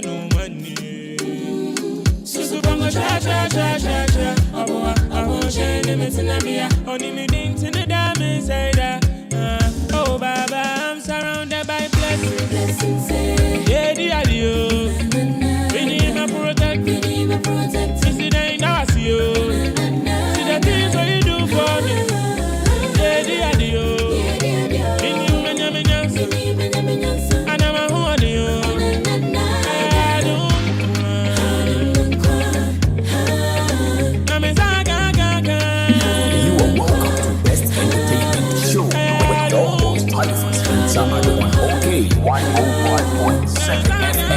no money. Susu bango cha cha cha cha cha. Abo shene metinamia. Only me ding to the diamond side. Oh Baba, I'm surrounded by blessings. Yeah, the audio. We need my protect. See the now I see you. See the things what you do for me. Yeah, the audio. We need and I'm a honey. You are welcome to Best Entertainment Show with your host Halifax Ansah-Addo on Akye 105.7 FM.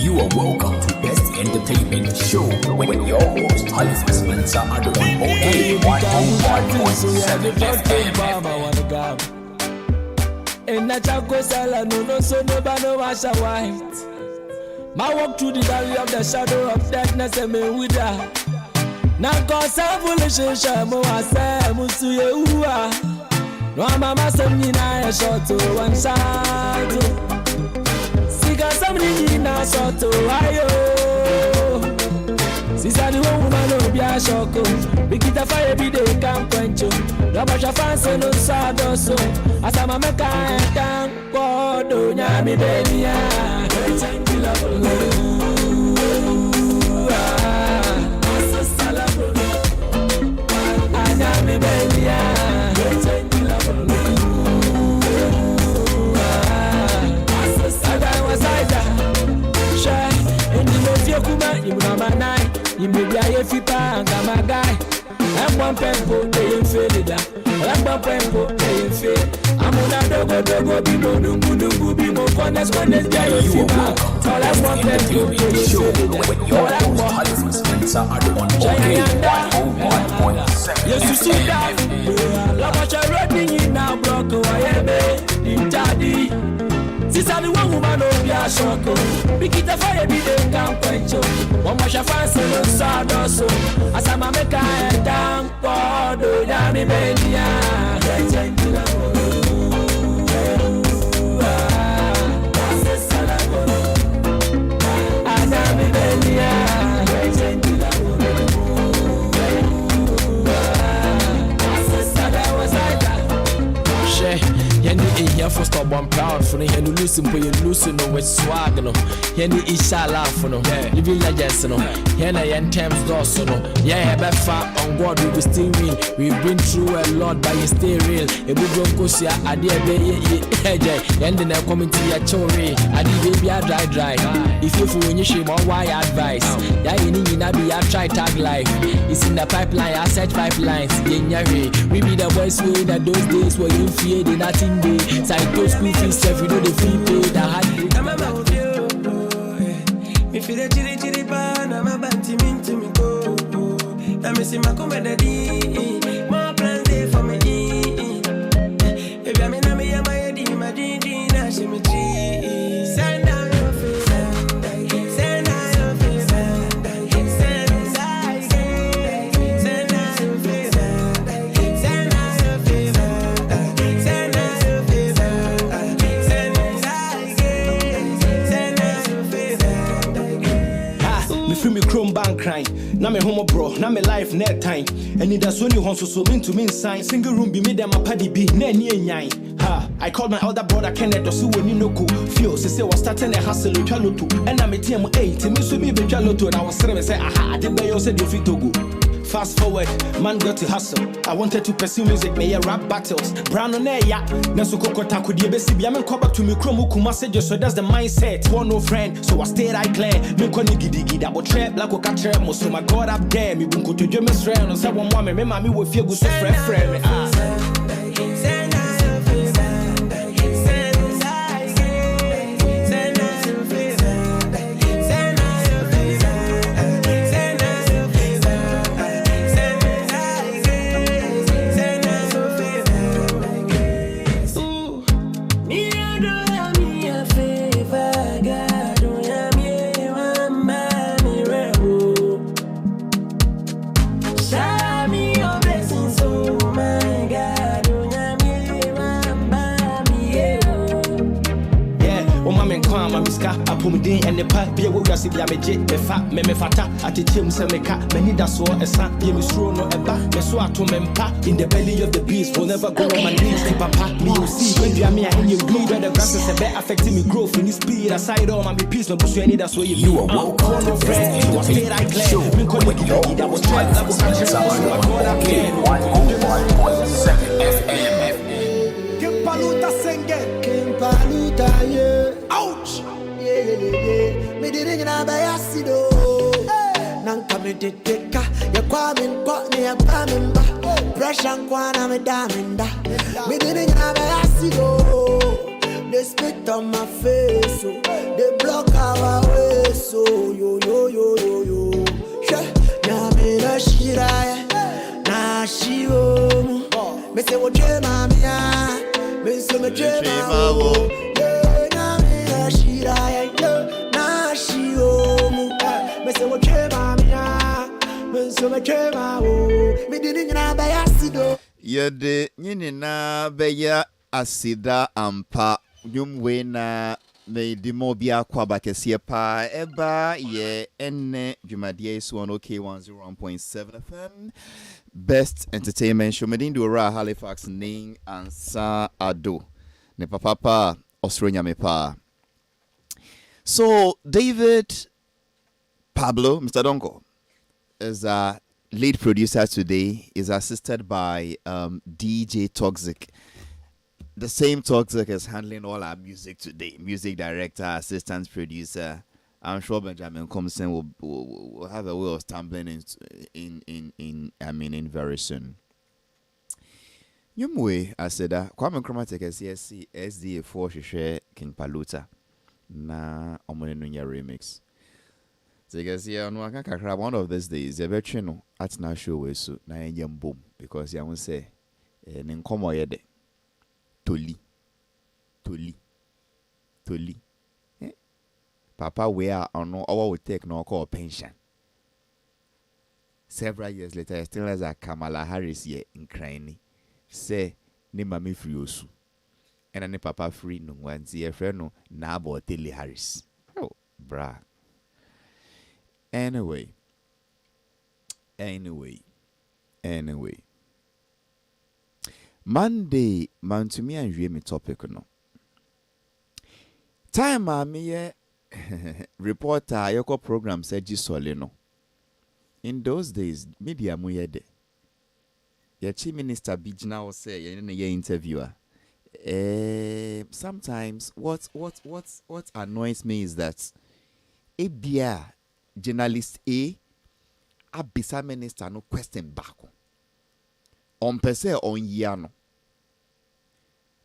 You are welcome to Best Entertainment Show with your host Halifax Ansah-Addo on Akye 105.7 FM. In a chaco sala, no so nobody wash a white. My walk through the valley of the shadow of darkness and me with her. Now cause a foolish shamo I say musu yewa. No mama send me na a shot to one shot. Siga somebody in a shot to ayo. Sister the woman no be a shoko. Bikita fire every day can't quench you. Rabasha fancy no sado so. Asama meka ekan kodo nyami benia. Anyami benia. You may be a fipa and a guy. I'm one pempo, they ain't faded. I'm one pempo, they ain't faded. I'm on a dogo, be more dungu, be more fun as one as guy. You are all I'm one pempo, they ain't faded. All I'm one Halifax Ansah-Addo on Akye 105.7. Yes, you see that. Love what you're running in now, block away, in daddy. Sister the one woman no be a shoko. Bikita fire be dey can't quench you. One wash a fancy no sado so. Asama meka e down kodo nyami benia. Anyami benia. Yenny here for stop one proud for the Henry losing, but you losing no with swag no. Yenny ishala for no, living legends no. Yenna yen terms doors no. Yeah, befa on God we will still win. We've been through a lot, but you stay real. A good gosia, I dear baby, and then I come into your chore. I did baby, I dry. If you for when you shame on why advice. Yeah, you need to be a try tag life. It's in the pipeline, I set pipelines. We be the boys way that those days were you fear the nothing. Side those school fees, if you know the free pay, the hard. I'm about you. Me feel the chili pan, I'm about to mean to me go. I'm missing my comedy. More plans there for me. If I'm in a me, I'm my idea, my dream, I see me tree. Send down your face, send down your face, send down your face, send down your face, send down your face, send down your face. Me chrome bank crying. Now me homo bro, now me life net time. And it does when you want so mean to mean sign. Single room be made them a paddy be ne nine. Ha! I called my elder brother Kenneth to see when you know cool. Feel say was starting a hustle with Chaloto. And I'm a team 8 to me so me be Chaloto. And I was saying say aha, I did by you said you fit to go. Fast forward, man got to hustle. I wanted to pursue music, may rap battles. Brown on air, yeah. Nasu kokota could you be I'm come back to me chromo messages, so that's the mindset. One no friend, so I stayed I clear. Me koni gidi double trap like a catcher. Most of my God up there, me bunko to James friend. Or someone woman, me mommy will feel good so friend. Show me your blessings, oh my God. me and the pipe be a way as if I me fat me fata at the team se me cat many that's all a son be me straw no eba me so ato me mpa in the belly of the beast will never go on my knees to papa me you see when you are me and you bleed where the grass is a bit affecting me growth in this speed aside all my peace no push any that's what You are welcome to Best Entertainment Show with your host Halifax Ansah-Addo on OK 101.7 FM. Kimpaluta senge, Kimpaluta yeah. Ouch. Yeah. Me didn't know about Ansah-Addo. Nanka me deteka, ya Kwame Nkrumah ya Kwame ba. Pressure kwana me daminda. Me didn't know about Ansah-Addo. They spit on my face, so they block our way, so yo. Na me na shira, na shiwo. Me say what you mama ya. Me say me chema wo, na me na shira ya, na shiwo mu. Me say what you mama ya, me say me chema wo. Me didn't know about Ansah-Addo. Yede nyini na beya asida ampa nyumwe na me dimobia kwa bakesie pa eba ye enne jumadie so on OK 101.7 FM. Best Entertainment Show. Medin do ra Halifax ning Ansah-Addo. Ne papa Australia me pa. So David Pablo, Mr. Donko, is a lead producer today. Is assisted by DJ Toxic. The same Toxic is handling all our music today. Music director, assistant producer. I'm sure Benjamin Compson will have a way of stumbling in very soon. Yumwe, I said that Kwame Nkrumah Tikese SDA4 share King Paluta na Omonenunya remix. Tikese no aka kakra one of these days. You better know at na show we so na yem boom because you won't say Nkrumah yede toli. Papa, where on our will take no call pension. Several years later, still as a Kamala Harris here in Nkrumah. Say, ni mami free osu. And any papa free no one see friend no na bo Tilly Harris. Oh, bra. Anyway. Monday, man to me and you me topic no. Time me reporter yoko program said Jisolino. In those days, media muyede. Your chief minister Bijna will say ye interviewer. Sometimes what annoys me is that Abia journalist Abisa minister no question back. On per se on yano.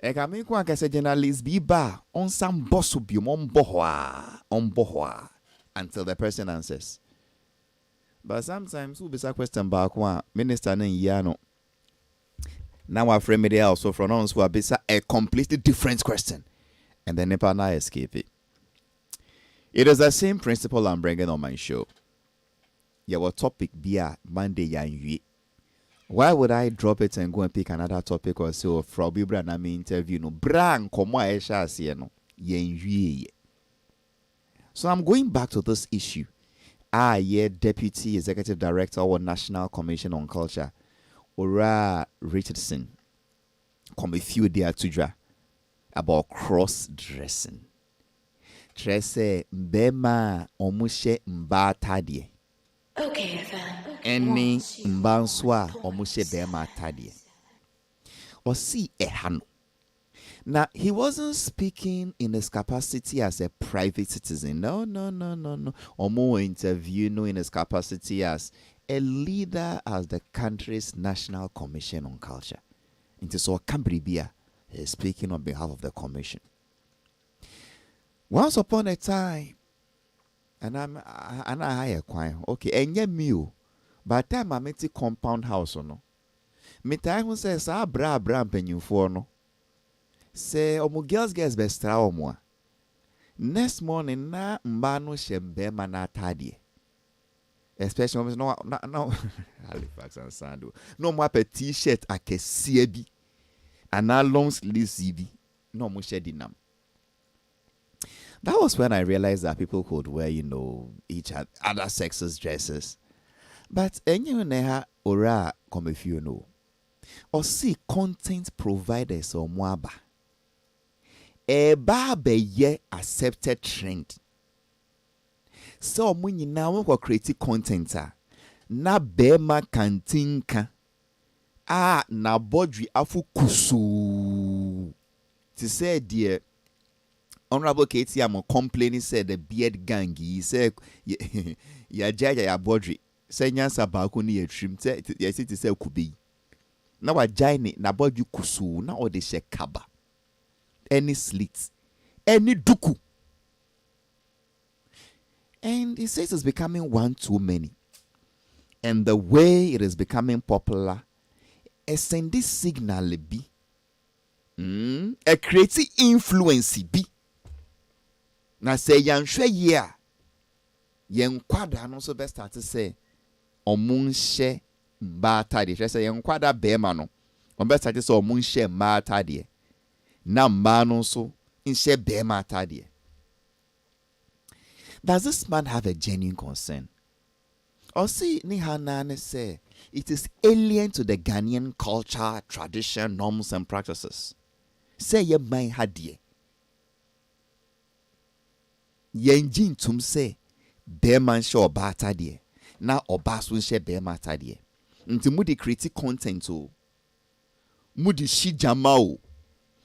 Eka me kwa kase journalist bi ba on some boss bi on bohwa until the person answers. But sometimes who be question back one minister na yano. Now our friend media also from us who are a completely different question, and then never na escape it. It is the same principle I'm bringing on my show. Your topic be a Monday yan. Why would I drop it and go and pick another topic or so from Bibra na me interview no bran komo a esha ase no yen. So I'm going back to this issue. Deputy Executive Director of National Commission on Culture, Ora Richardson, come a few days to about cross-dressing. Trese mbema omushe mba tadie. Okay, FM. Any mbanswa omushe bema tadie. Or see ehano. Now, he wasn't speaking in his capacity as a private citizen. No. Or more interview in his capacity as a leader as the country's National Commission on Culture. Into so Cambribia is speaking on behalf of the commission. Once upon a time, and I hire choir. Okay, and yeah, me. By the time I met the compound house or no. Me time who says, bra penyu for no. Say, girls best trauma. Next morning, na mbano shembe mana tadie. Especially when no Halifax Ansah-Addo. No more a t-shirt Akye bi. And now long sleeves CV. No more shedding them. That was when I realized that people could wear, each other sex's dresses. But anyway, neha ora come if you know. Or see content providers or mwaba. Eba be ye accepted trend. So when you now create content na bema kantinka na bodri afu kusu. To say dear Honorable Katie, I'm complaining, said the beard gang. He said, ya jaja ya bodri. Say, Nyansa balcony a trim. Yes, it is a kubi. Now a giant, na bodri kusu, now or the shekaba. Any slits, any duku. And he says it's becoming one too many. And the way it is becoming popular, a send this signal be. A creative influence be. Na say yanhwe ye a yen kwada no so best start to say omunhye mbata de say yen kwada be ma no on best start to say omunhye mbata de na mba no so nhye be mata de. Does this man have a genuine concern? Or see ni hanane say it is alien to the Ghanaian culture, tradition, norms and practices. Say ye man hadie yenjin tum say beman show bata de na obaso she bema ta de nti mudi create content o mudi shijama o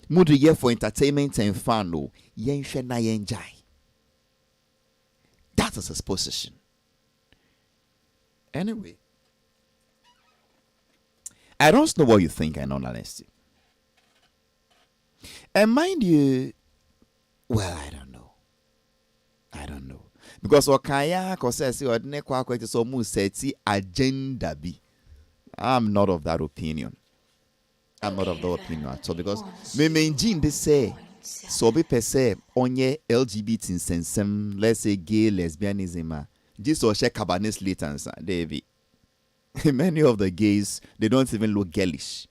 mudi here for entertainment and fun o yenhwe na yenjai. That is his position. Anyway, I don't know what you think, in all honesty. And mind you, well, I don't know. Because Wakaya says you ne kwa kwete so mu seti agenda bi. I'm not of that opinion. I'm not of that opinion at all. Because me menjin they say so be per se onye LGBT insensem, let's say gay lesbianism. Just or share cabernet latents, David. Many of the gays, they don't even look girlish.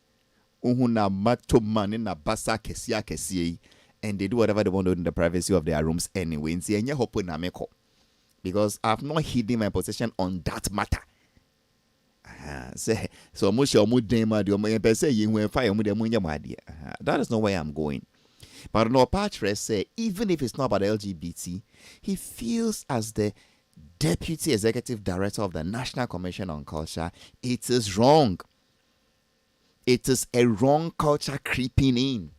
Uhuna macho man in a basa kesia and they do whatever they want to do in the privacy of their rooms anyway. Because I've not hidden my position on that matter. So that is not where I'm going. But no Patrick say even if it's not about LGBT, he feels as the Deputy Executive Director of the National Commission on Culture, it is wrong. It is a wrong culture creeping in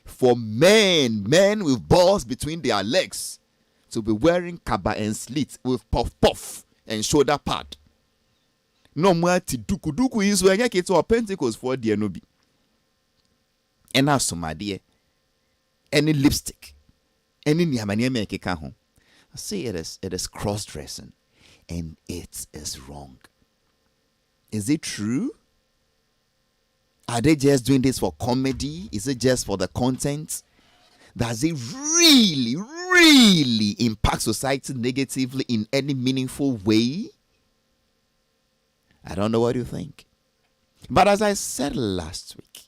for men with balls between their legs to be wearing kaba and slits with puff and shoulder pad. No more to duku is when you get to a Pentecost for the Anobi. And now some idea. Any lipstick, any nyamanya make it home. See, it is cross-dressing, and it is wrong. Is it true? Are they just doing this for comedy? Is it just for the content? Does it really impact society negatively in any meaningful way? I don't know what you think. But as I said last week,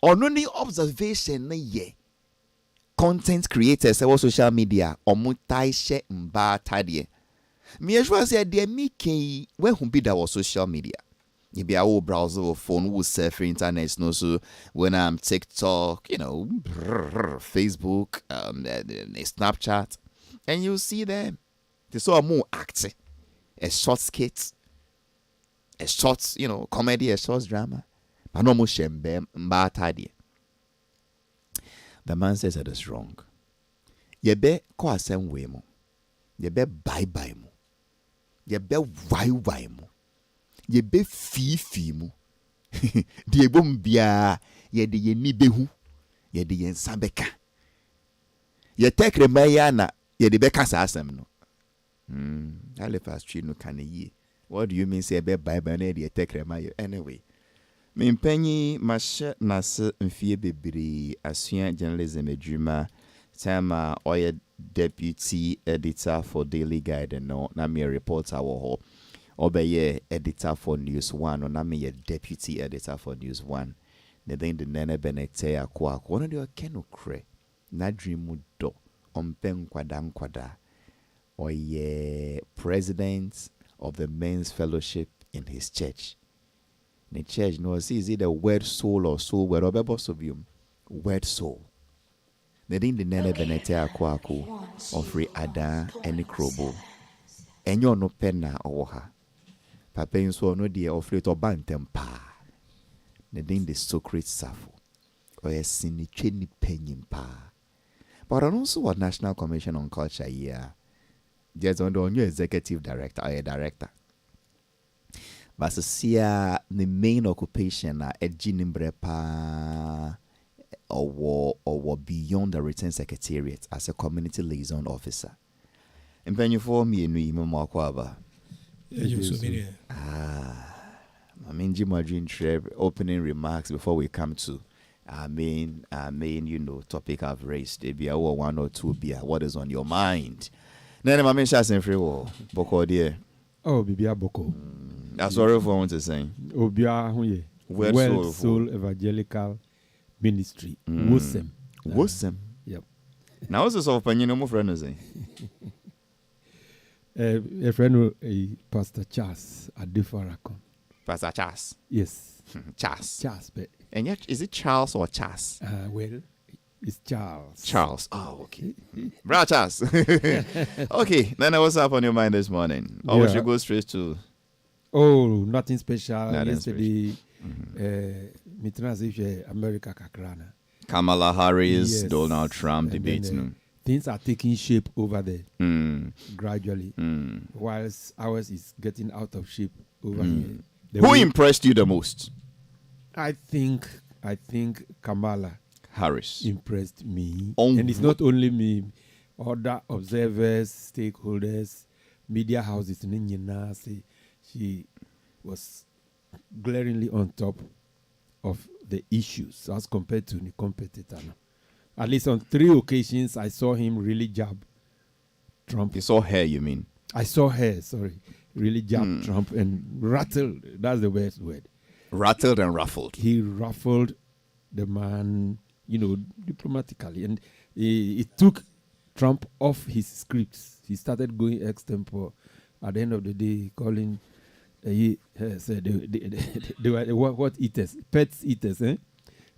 on only observation ye content creators or social media omutaishe mbatadie. Me as say de me ken when who be that was social media. You be our browser or phone who surf internet no so when I'm TikTok, Facebook, Snapchat, and you see them. They saw more acting, a short skit, a short, comedy, a short drama. But no more shembe mbatadie. The man says that is wrong. Yebe ko asem we mo. Yebe bye mo. Yebe why mo. Yebe fi mo. Die bom bia ye de ye ni behu. Ye de ye nsabeka. Ye tekre maya na ye de beka sa asem no. Halifax tree no kan ye. What do you mean say be bye na ye tekre maya? Anyway. Mimpenyi mashe nase mfie bebre asua journalism edwuma time oye deputy editor for Daily Guide no na me reporter wo ho obeye editor for News 1 na me deputy editor for News 1 the thing the nene benete akwa no de okenokre na dream mu do ompen kwada or ye president of the men's fellowship in his church. The church knows is it the word soul or soul word of word soul. They didn't the nene benete akwaku of free ada any krobo. And you're no penna or ha. Papa in so no dear of fleet or bantem pa. They didn't the secret safo. Or a sinny chenny penny pa. But also what National Commission on Culture here. Just on the new executive director or a director. But see the main occupation a jinimbre pa or beyond the return secretariat as a community liaison officer. And when you form me in Imam Kwaba. I mean Jim Adrian Treb opening remarks before we come to main topic I've raised. Maybe one or two beer. What is on your mind? Then my main shots in free war. Boko dear. Oh, Bibia Boko. That's what I want to say. Obia Huye. Well Soul Evangelical Ministry. Wosem. Wosem. Yep. Now what's this of Panino mo friend say? A friend Pastor Charles Adifarakon. Pastor Charles. Yes. Charles. Charles, but And yet is it Charles or Charles? well, it's Charles. Charles. Oh, okay. Brother Charles. Okay, then what's up on your mind this morning? Or we should go straight to Oh, nothing special. Nothing Yesterday, America Kakrana. Kamala Harris, Yes. Donald Trump And debates. then, things are taking shape over there gradually, Mm. whilst ours is getting out of shape over here. The Who way- impressed you the most? I think Kamala Harris. impressed me, On and it's not only me. Other observers, stakeholders, media houses, say she was glaringly on top of the issues as compared to the competitor. At least on 3 occasions, I saw him really jab Trump. You saw her, you mean? I saw her, really jab Trump and rattled. That's the best word. Rattled and ruffled. He ruffled the man, diplomatically. And it took Trump off his scripts. He started going extempore. At the end of the day, calling, he said they were what eaters? Pets eaters, eh?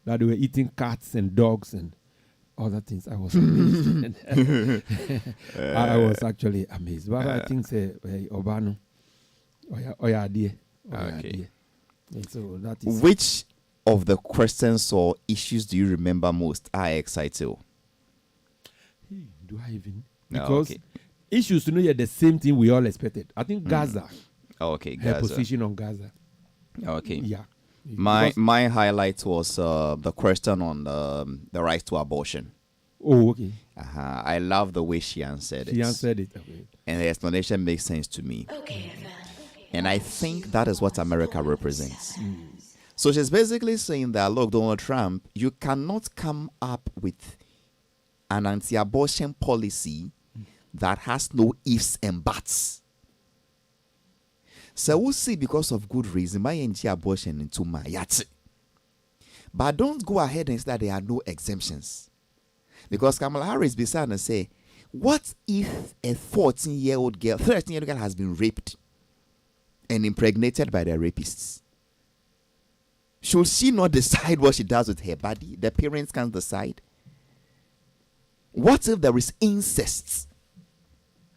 That they were eating cats and dogs and other things. I was amazed. I was actually amazed. But I think, Obano, dear. Okay. And so that is Which of the questions or issues do you remember most? I excited. do I even? No, Because okay. issues to know are the same thing we all expected. I think Gaza, Okay, her Gaza. position on Gaza. Okay. Yeah. My highlight was the question on the right to abortion. Oh, okay. I love the way she answered it. She answered it. Okay. And the explanation makes sense to me. Okay, then. And I think that is what America represents. So she's basically saying that, look, Donald Trump, you cannot come up with an anti-abortion policy that has no ifs and buts. So we'll see, because of good reason, my anti-abortion into my yatsi. But don't go ahead and say that there are no exemptions. Because Kamala Harris beside and say, what if a 13-year-old girl has been raped and impregnated by the rapists? Should she not decide what she does with her body? The parents can't decide. What if there is incest?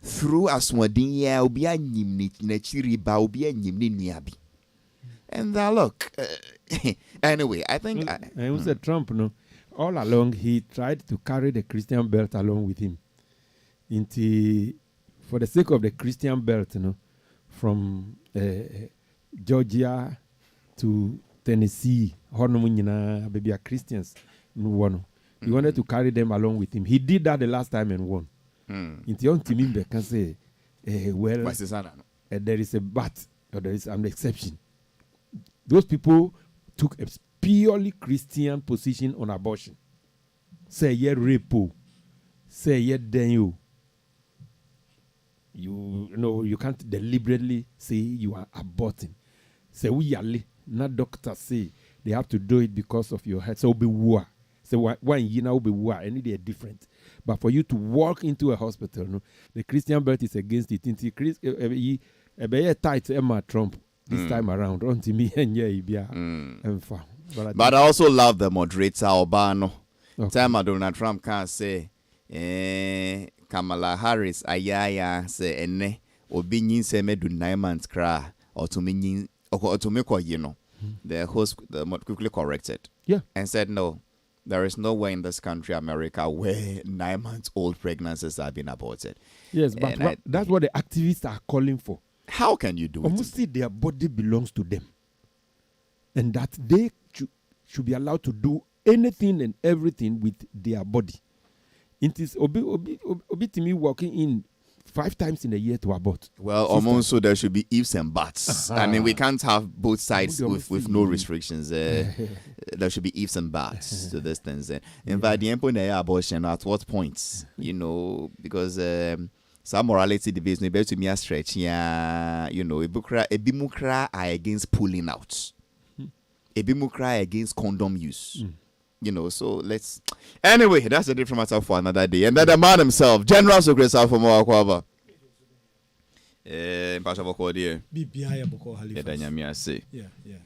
Through aswadinya ubia nyimni nechiriba ubia nyimni niabi. And look, anyway, I think And who said Trump, all along he tried to carry the Christian belt along with him. For the sake of the Christian belt, from Georgia to Tennessee, baby Christians. He wanted to carry them along with him. He did that the last time and won. Can say, there is a but, or there is an exception. Those people took a purely Christian position on abortion. Say ye repo, say ye denyo. You can't deliberately say you are aborting. Say we yale, not doctors say they have to do it because of your health. So be war. So one year now be war, and they are different. But for you to walk into a hospital, no, the Christian Belt is against it. Into tight Emma Trump this time around. Until me and But I also love the moderator Obano. Okay. Time Donald Trump can say, Kamala Harris, ayaya say ene obi nyin se me do 9 months cry or to me you know. The host quickly corrected. Yeah. And said no. There is nowhere in this country, America, where 9 months old pregnancies have been aborted. Yes, but that's what the activists are calling for. How can you do it? Almost their body belongs to them. And that they should be allowed to do anything and everything with their body. It is obi to me walking in 5 times in a year to abort. Well, almost so there should be ifs and buts. I mean, we can't have both sides with no restrictions. There should be ifs and buts to these things. In fact, the abortion at what points? You know, because some morality debates may be to me a stretch. Yeah, you know, ebimukra are against pulling out. Ebimukra against condom use. You know, so let's. Anyway, that's a different matter for another day. And then the man himself, General Secretary for Moakwaba.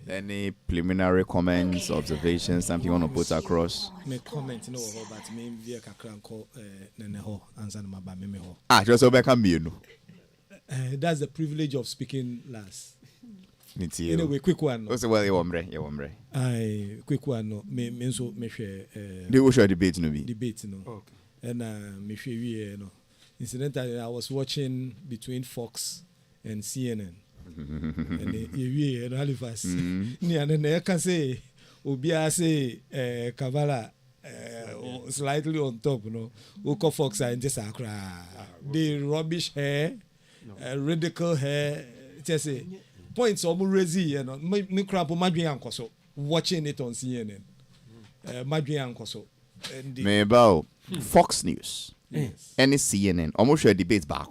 Any preliminary comments, observations, something you want to put across? Just so back and you know. That's the privilege of speaking last. Anyway, quick one. Also, well, you quick one. No, me so me share. The share debate no be. Debate no. Okay. And me share we no. Incidentally, I was watching between Fox and CNN. And you Halifax. Ni and I can say Obia say Kavala slightly on top, no. Oko Fox and just the rubbish hair, radical hair. Just say. Points of Murezi, you know, me crap on Madrian Coso, watching it on CNN. Madrian Coso. Maybe Fox News. Yes. Any CNN. Almost share debates back.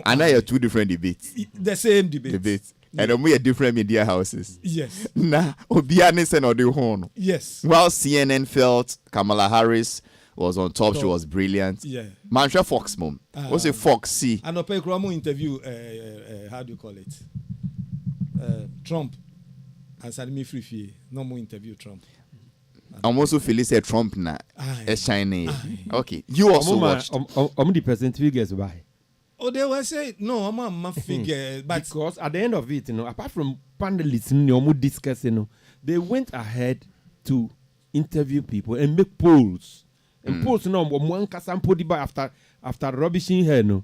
And I have 2 different debates. The same debates. And then we are different media houses. Yes. Nah, Obianis and Odihon. Yes. While CNN felt Kamala Harris was on top, she was brilliant. Yeah. Mancha Fox mom. What's a Fox C? And Ope Kramo interview, how do you call it? Trump. Answer me free. No more interview Trump. I'm also feeling say Trump na is shiny. Okay. You also watched. The percent figures by. Oh, they were saying no, I'm a figure, but because at the end of it, you know, apart from panelists, you know, discussing, you know, they went ahead to interview people and make polls. And polls, you know, one person put it by after rubbishing her, no.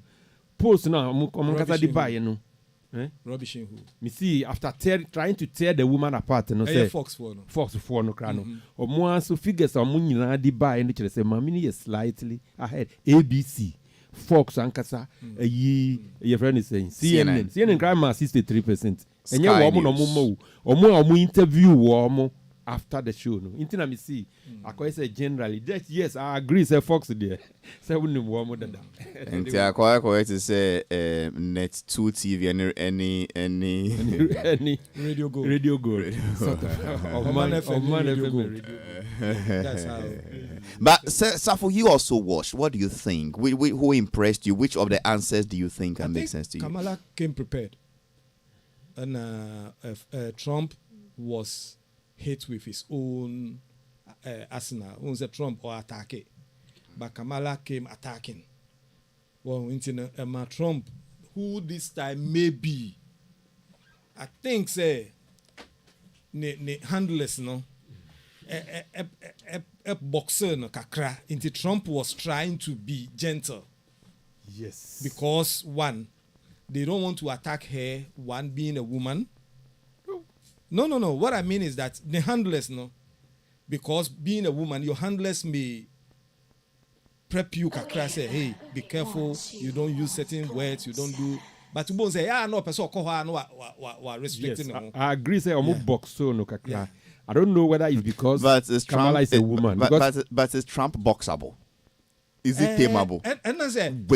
Polls now, you know. Rubbishing who? Me see after trying to tear the woman apart, you know, say Fox for no. Fox for no crano. Or more so figures are money na di buy and they say mamini is slightly ahead. ABC, Fox and Kasa, your friend is saying CNN crime 63%. And you woman or more interview woman after the show. No, intina me see. I say generally, yes, I agree. Say Fox there. Say we no more than that. And I quite to say net 2 TV any Radio Go. That's how. But Safo, you also watched. What do you think? Who impressed you? Which of the answers do you think can make sense to you? Kamala came prepared, and Trump was hit with his own arsenal. Who said Trump or attack it, but Kamala came attacking. Well, Trump, who this time may be, I think say, ne handless no, a boxer no kakra. Into Trump was trying to be gentle. Yes. Because one, they don't want to attack her. One being a woman. No. What I mean is that the handless, no, because being a woman, your handless may prep you, kakra, say, hey, be careful, you don't use certain words, you don't do. But you won't say, no, person call her, no, restricting. Yes, I agree. Say, I'm box so no kakra. Yeah. I don't know whether it's because Kamala is a woman. But is Trump boxable? Is it tameable? And I said,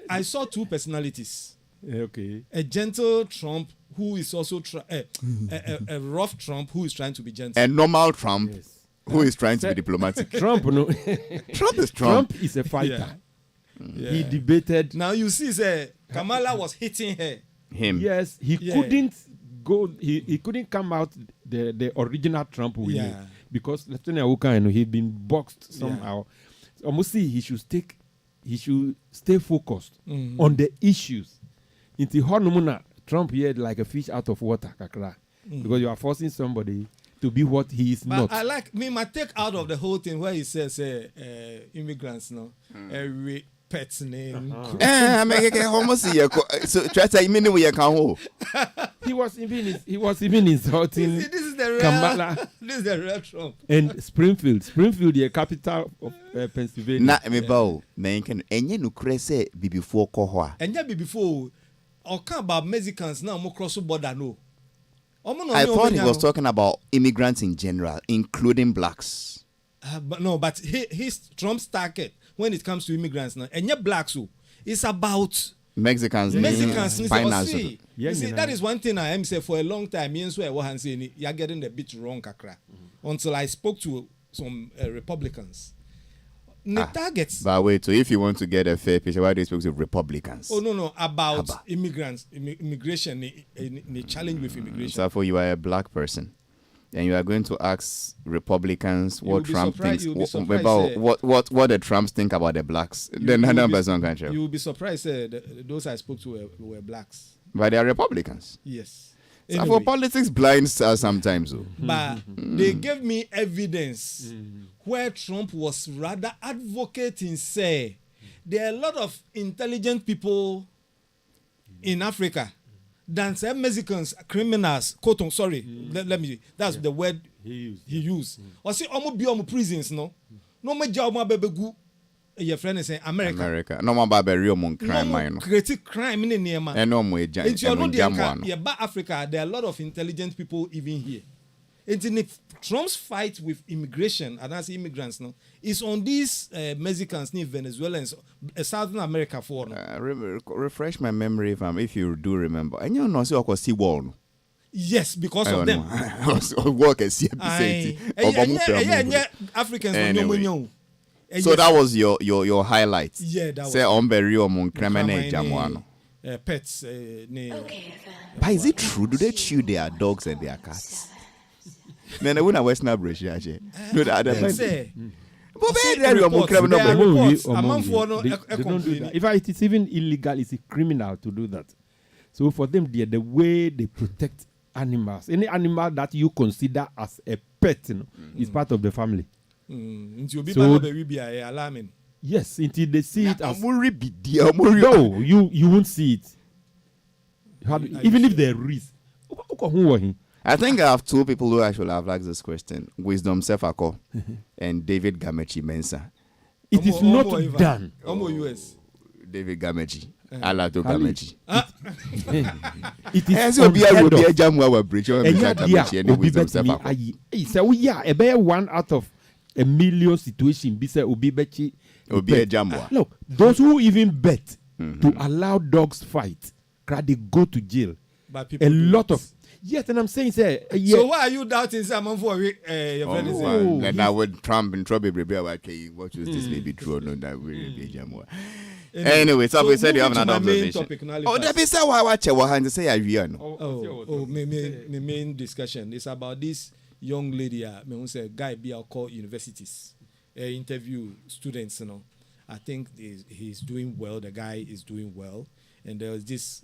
I saw 2 personalities. Okay. A gentle Trump who is also a rough Trump who is trying to be gentle. A normal Trump who is trying to be diplomatic. Trump, no. Trump is Trump is a fighter. Yeah. He debated. Now you see, say Kamala was hitting her. Him. Yes, he couldn't go. He couldn't come out the original Trump we knew because Lieutenant Awuka, he'd been boxed somehow. Almost see he should stay focused on the issues. Into Hornumuna, Trump here like a fish out of water, kakra, because you are forcing somebody to be what he is not. I like my take out of the whole thing where he says immigrants, no, every pet's name. I make almost so try to mean we can He was even insulting this is the real Kamala. This is the real Trump. And Springfield, the capital of Pennsylvania. na me bao na can enye no krese bibifo ko a. And yeah, before or come about Mexicans now more cross border no. I thought he was talking about immigrants in general, including blacks. But his Trump's target when it comes to immigrants now, and yeah, blacks, it's about Mexicans. Finance. You see, that is one thing I am saying for a long time. Me and so I was saying you're getting the bit wrong, kakra. Until I spoke to some Republicans. Targets. But wait, so if you want to get a fair picture, why do you speak to Republicans? Oh no, about immigrants, immigration, the challenge with immigration. So for you are a black person, and you are going to ask Republicans what Trump thinks about what the Trumps think about the blacks. Then another person country. You will be surprised. Those I spoke to were blacks. But they are Republicans. Yes. Anyway. So for politics blinds us sometimes. But they gave me evidence where Trump was rather advocating, say, there are a lot of intelligent people in Africa than say Mexicans, criminals, let me, that's the word he used. Or say, almost be on prisons, no? No more job, my baby go. Your friend is saying America. No more barbarity among crime, no creative crime in the and no more Africa, there are a lot of intelligent people even here. And Trump's fight with immigration, and as immigrants, no, is on these Mexicans, Venezuelans, Southern America for. Refresh my memory if you do remember. And you know, so I see wall. Yes, because of them. Work as Africans. Anyway. So that was your highlight. Yeah, that was. Say Omberio mon cremene jamuano. Pets. Okay, But is it true? Do they chew their dogs and their cats? Then I wouldn't West Nabrush. No, the other say. They don't do that. In fact, it is even illegal. It's criminal to do that. So for them, the way they protect animals, any animal that you consider as a pet, is part of the family. So, alarming. Yes, until they see it as no, you won't see it. Even if there is. I think I have two people who actually have asked this question: Wisdom Sefako and David Gamechi Mensa. It is not done. US. David Gamechi. Alato Gamechi. It is one out of a million situation. Look, those who even bet to allow dogs fight, they go to jail. But a lot of. Yes, and I'm saying, say, so why are you doubting someone for your friend? And now with Trump and Trump, what was this may be true or not? That will be Jamwa. Anyway, so we said you have another observation. That be so why watch your hand to say I my main discussion is about this young lady. Me say guy be call universities, interview students. I think he's doing well. The guy is doing well, and there was this.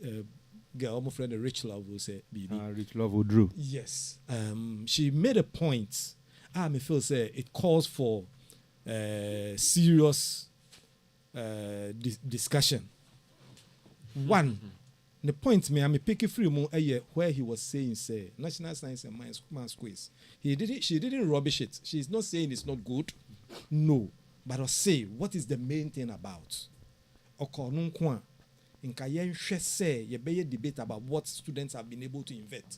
Girl, my friend, Rich Love will say, Rich Love will Drew. Yes. She made a point. I feel say it calls for serious discussion. One, the point me, I'm picking free more where he was saying, say, National Science and Maths quiz. She didn't rubbish it. She's not saying it's not good. No. But I'll say, what is the main thing about? In Kayen say you be debate about what students have been able to invent.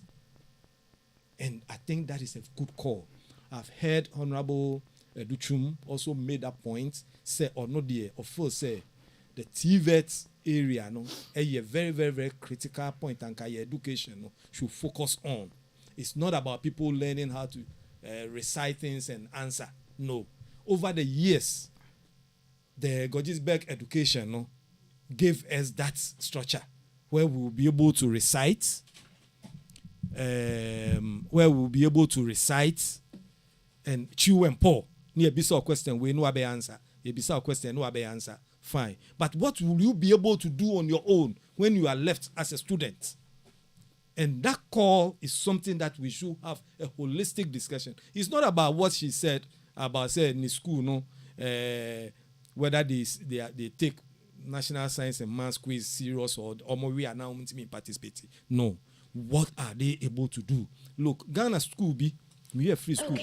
And I think that is a good call. I've heard Honorable Duchum also made that point, say or not there, or full say the TVET area a very, very, very critical point and education should focus on. It's not about people learning how to recite things and answer. No. Over the years, the Gordonsburg education gave us that structure where we will be able to recite, and chew and pour. Near bisa question, we know abe answer. You bisa question, no abe answer. Fine. But what will you be able to do on your own when you are left as a student? And that call is something that we should have a holistic discussion. It's not about what she said about in the school, whether they take national science and maths quiz serious or we are now participating. No. What are they able to do? Look, Ghana school we have free school.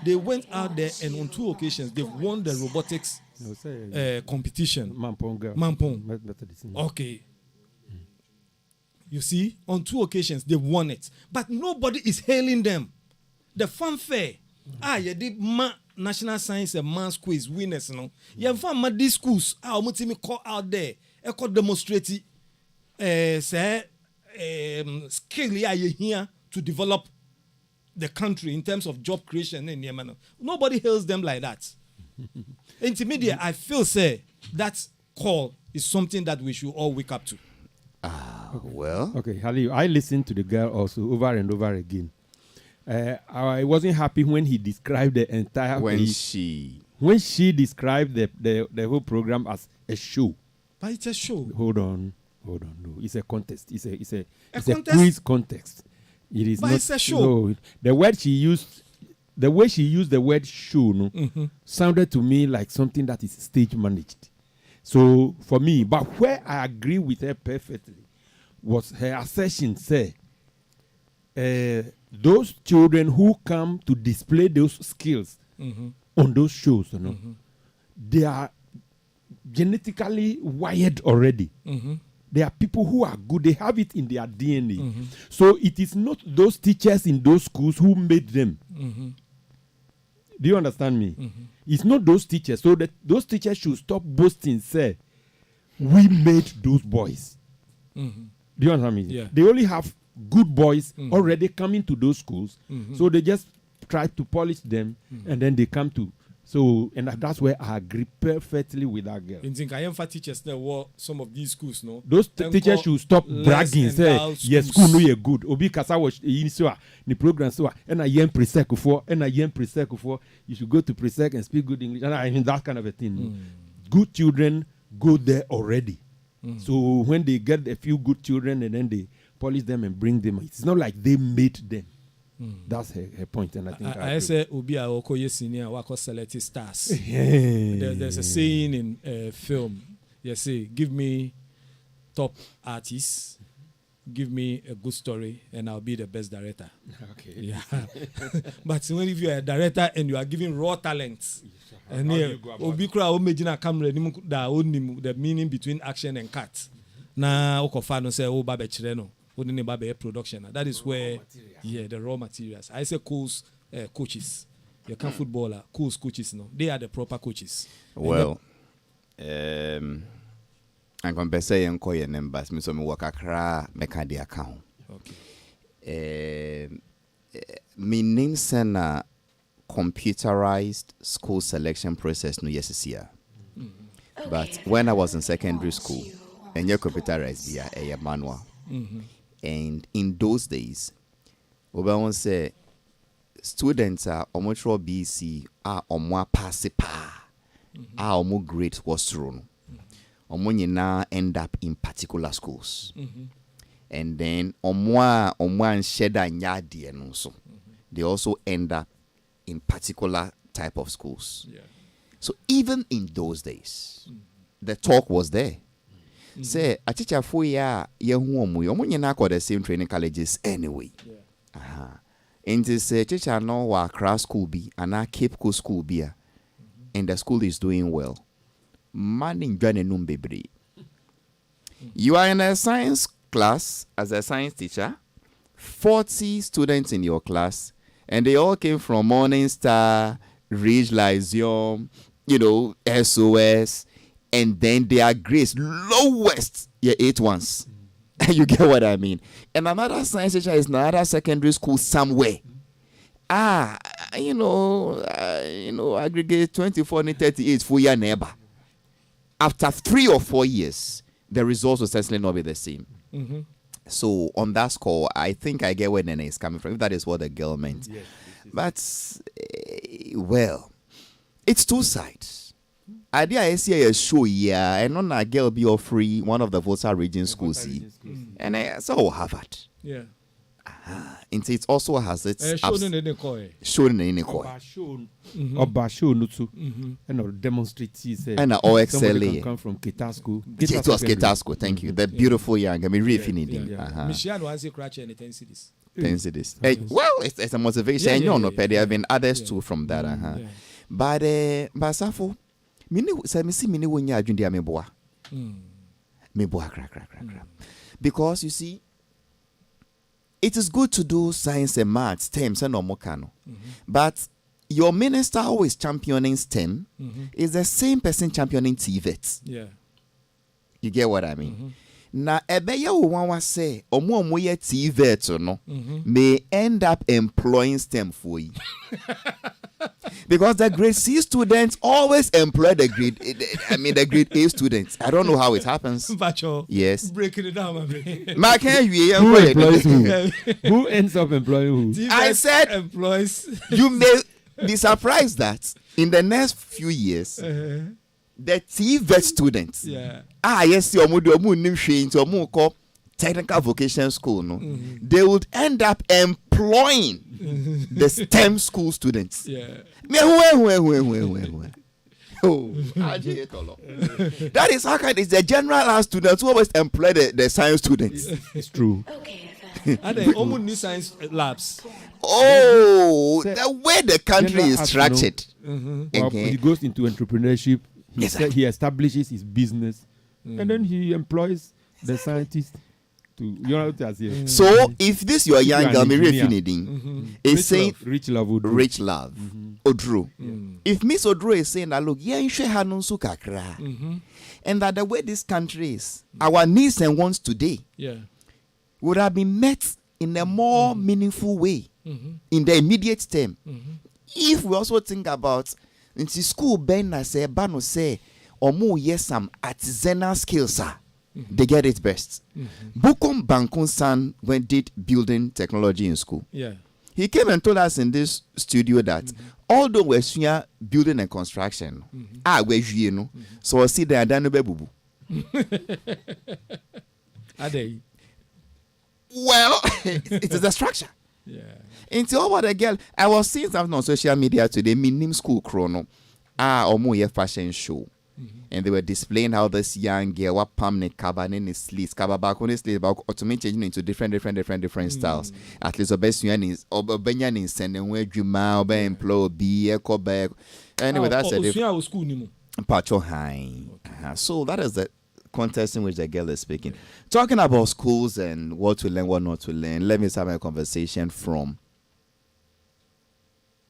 They went out there and on 2 occasions they've won the robotics competition. Mampong. Okay. You see, on 2 occasions they won it, but nobody is hailing them. The fanfare. You did national science and maths quiz winners. You have found these schools. Call out there. I could demonstrate skill here to develop the country in terms of job creation in Yemen. Nobody hails them like that. Intermediate, I feel that call is something that we should all wake up to. Well. Okay, Hali, I listened to the girl also over and over again. I wasn't happy when he described the entire when she described the whole program as a show. But it's a show. Hold on. No, it's a contest. It's a quiz contest. It is but not, it's a show. No, the way she used the word show sounded to me like something that is stage managed. So for me, but where I agree with her perfectly was her assertion say those children who come to display those skills on those shows, they are genetically wired already. There are people who are good. They have it in their DNA. So it is not those teachers in those schools who made them. Do you understand me? It's not those teachers. So that those teachers should stop boasting, say, we made those boys. Do you understand me? Yeah. They only have good boys already coming to those schools. So they just try to polish them and then they come to. So, and that's where I agree perfectly with that girl. In Zinkayemfa teachers there were some of these schools, no? Those teachers should stop bragging. Say, yes, school no you good. Obi kasa was in the program so and I am presec for you should go to presec and speak good English. And I mean that kind of a thing. Good children go there already. So when they get a few good children and then they polish them and bring them, it's not like they made them. That's her point, and I think I say Obi Aokoye senior wako select stars. There's a saying in film. You say, give me top artists, give me a good story, and I'll be the best director. Okay. Yeah. But when if you are a director and you are giving raw talents, and Obi Kra Omejina camera the meaning between action and cut. Na okofano say o babe chireno. Production. That is where, the raw materials. I say coaches. You can't footballer, coaches. No, they are the proper coaches. Well, I'm going to say and call your numbers. Me so me work akra make the account. Okay. Me name send computerized school selection process no yes year. But when I was in secondary school, and your computerized a manual. And in those days, we will say students are almost BC are more passipa, are more great was thrown. Now end up in particular schools. And then more sheda nyadi and also they also end up in particular type of schools. Yeah. So even in those days, the talk was there. Say a teacher for ya the same training colleges anyway. And this teacher no wa cross school be and a Cape Coast school be and the school is doing well. Manning Janenum baby. You are in a science class as a science teacher, 40 students in your class, and they all came from Morning Star, Ridge Lyceum, SOS. And then their grades lowest, 8 ones. You get what I mean? And another science teacher is another secondary school somewhere. aggregate 24 and 38 for your neighbor. After 3 or 4 years, the results will certainly not be the same. Mm-hmm. So on that score, I think I get where Nene is coming from, if that is what the girl meant. Yes. But, well, it's two sides. Idea I see a show here, and on a girl be free one of the Volta region schools, and so Harvard. Yeah. And it also has its Shown in the coin. shown in the coin. Oba show no too. And demonstrate And all somebody XLA. can come from Ketasco. It was Ketasco, thank you. The beautiful young, I mean, really finity. Michelle was a crutch and 10 cities. 10 cities. Well, it's a motivation. There have been others too from that. But Safo, because you see, it is good to do science and maths, STEM, and no. But your minister who is championing STEM is the same person championing TVET. Yeah. You get what I mean? Na ebeya wo say omo ye TVET no may end up employing STEM for you. Because the grade C students always employ the grade A students. I don't know how it happens. Yes. Breaking it down, my man. Who employs who? Who ends up employing who? I said employs. You may be surprised that in the next few years, the TVET students, yes, into technical vocation school, no, they would end up employing the STEM school students. Yeah. That is how it's the general art students who always employ the science students. It's true. Okay, And then almost new science labs. Oh, the way the country is structured. Well, he goes into entrepreneurship. He establishes his business, and then he employs the scientists to. So if this your young girl, Mary Finiding, is saying rich love, Odru. If Miss Odru is saying that look, yeah, you should have no kakra, and that the way this country is, our needs and wants today, would have been met in a more meaningful way in the immediate term. If we also think about in school, Ben say, Bano say, or more yes, some artisanal skills, they get it best. Bukum Bankun San went did building technology in school. Yeah. He came and told us in this studio that although we're here building and construction, we're know, so I see the Adano Bebubu. Are they? Well, it is a structure. Yeah. Into all what the girl, I was seeing something on social media today, minim school chrono, or fashion show. And they were displaying how this young girl, what permanent cover in his sleeves, cover back on his sleeves, about automatically changing into different styles. At least the best one is Benyan in sending where you ma be employ be echo back. Anyway, that's a different Pacho high. So that is the context in which the girl is speaking. Talking about schools and what to learn, what not to learn, let me have a conversation from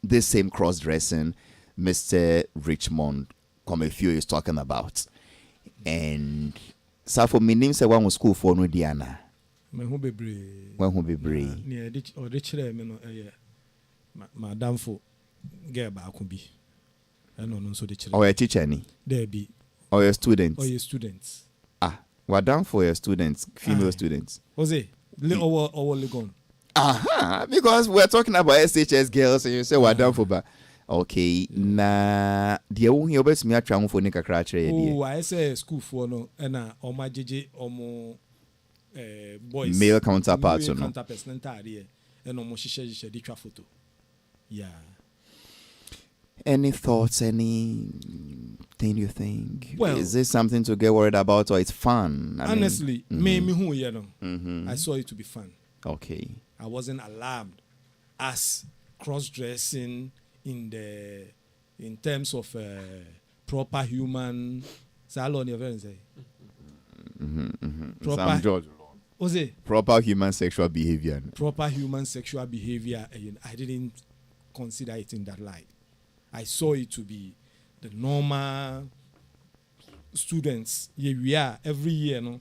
this same cross-dressing Mr. Richmond Kwame is talking about. And so for me, name say one was school for no Diana. When who be brave. Near ditch or rich Madame for get back could be. I don't know so the children. Or a teacher any? There be. Or your students. Or your students. We're down for your students, female students. Jose, or Legon. Because we're talking about SHS girls and you say we're down for okay, na the only best me attract for Nika Cratcher. Oh, I say school for no, and my JJ boys. Male counterparts, and almost she the photo. Yeah. Any thoughts, anything you think? Well, is this something to get worried about or it's fun? Honestly, me who you know, I saw it to be fun. Okay. I wasn't alarmed as cross-dressing in terms of proper human. Proper George. Was it proper human sexual behavior? Proper human sexual behavior. I didn't consider it in that light. I saw it to be the normal students. Yeah, we are every year, no.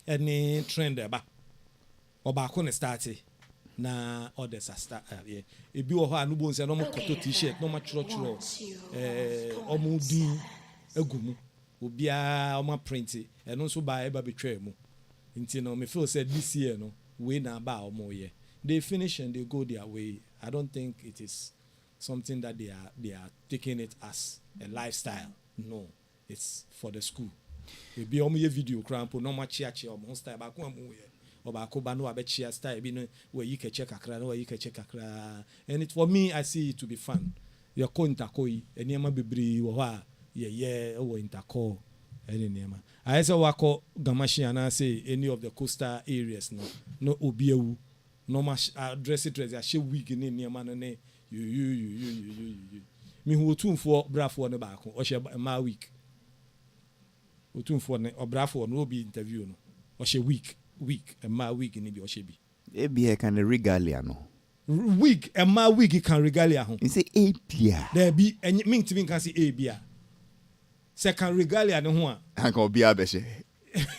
Any trend about or back on the started. na others are start yeah ebi wo ho anubo nse no mo koto t-shirt no ma churo omo din agumu obia omo print eno nso ba eba betwa mu nti no me feel said this year no we na ba omo ye they finish and they go their way. I don't think it is something that they are taking it as a lifestyle. No, it's for the school. We be omo ye video crampo no ma chia omo style ba ko amu ye obako ba no abechia style bi no where you can check akra no where you can check akra, and it for me I see it to be fun. Your ko ntakoi eniema bebri wo ha ye wo intako eniema I say wako gamashi ana say any of the coastal areas no obiewu no ma dress it as a she wig in eniema no ne you me who tumfo brafo no ba ko o she ma week otumfo ne obrafo no be interview no o she week and my wig ni bi o she bi Abia can regalia no wig and my wig can regalia ho you say Abia there be me ntimi can say Abia second regalia no ho a can Abia be she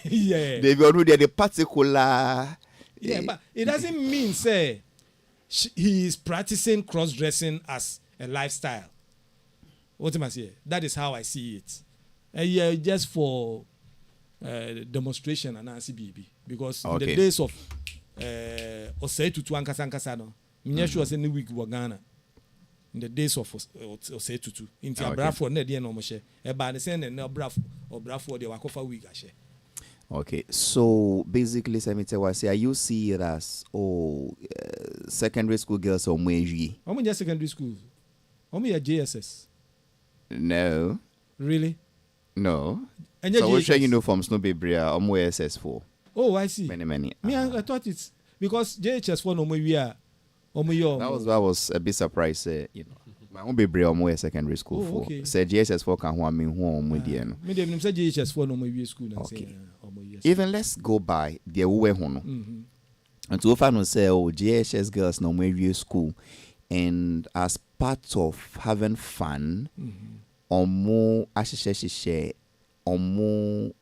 yeah they be already the particular yeah but it doesn't mean say he is practicing cross dressing as a lifestyle. What am I saying? That is how I see it. Yeah, just for demonstration and CBB because in the days of Osei Tutu Ankasa no, me sure say new week Ghana. In the days of Osei Tutu, into Brafo na dey no mo she. E ba ne say na Brafo dey wakofa week a she. Okay, so basically, say you see it as secondary school girls or mweji? How many secondary schools? How many JSS? No. Really? No. And so which uniforms no be bria or SS4? Oh, I see. Many. Me, I thought it's because JHS4 no we are. That was a bit surprised, you know. My own baby or secondary school for. Okay. Said JSS4 can want me home with you. Me dem say JHS4 no we school and say even let's go by the way hono. And to offer no say JHS girls no we school, and as part of having fun, omo ashishe omo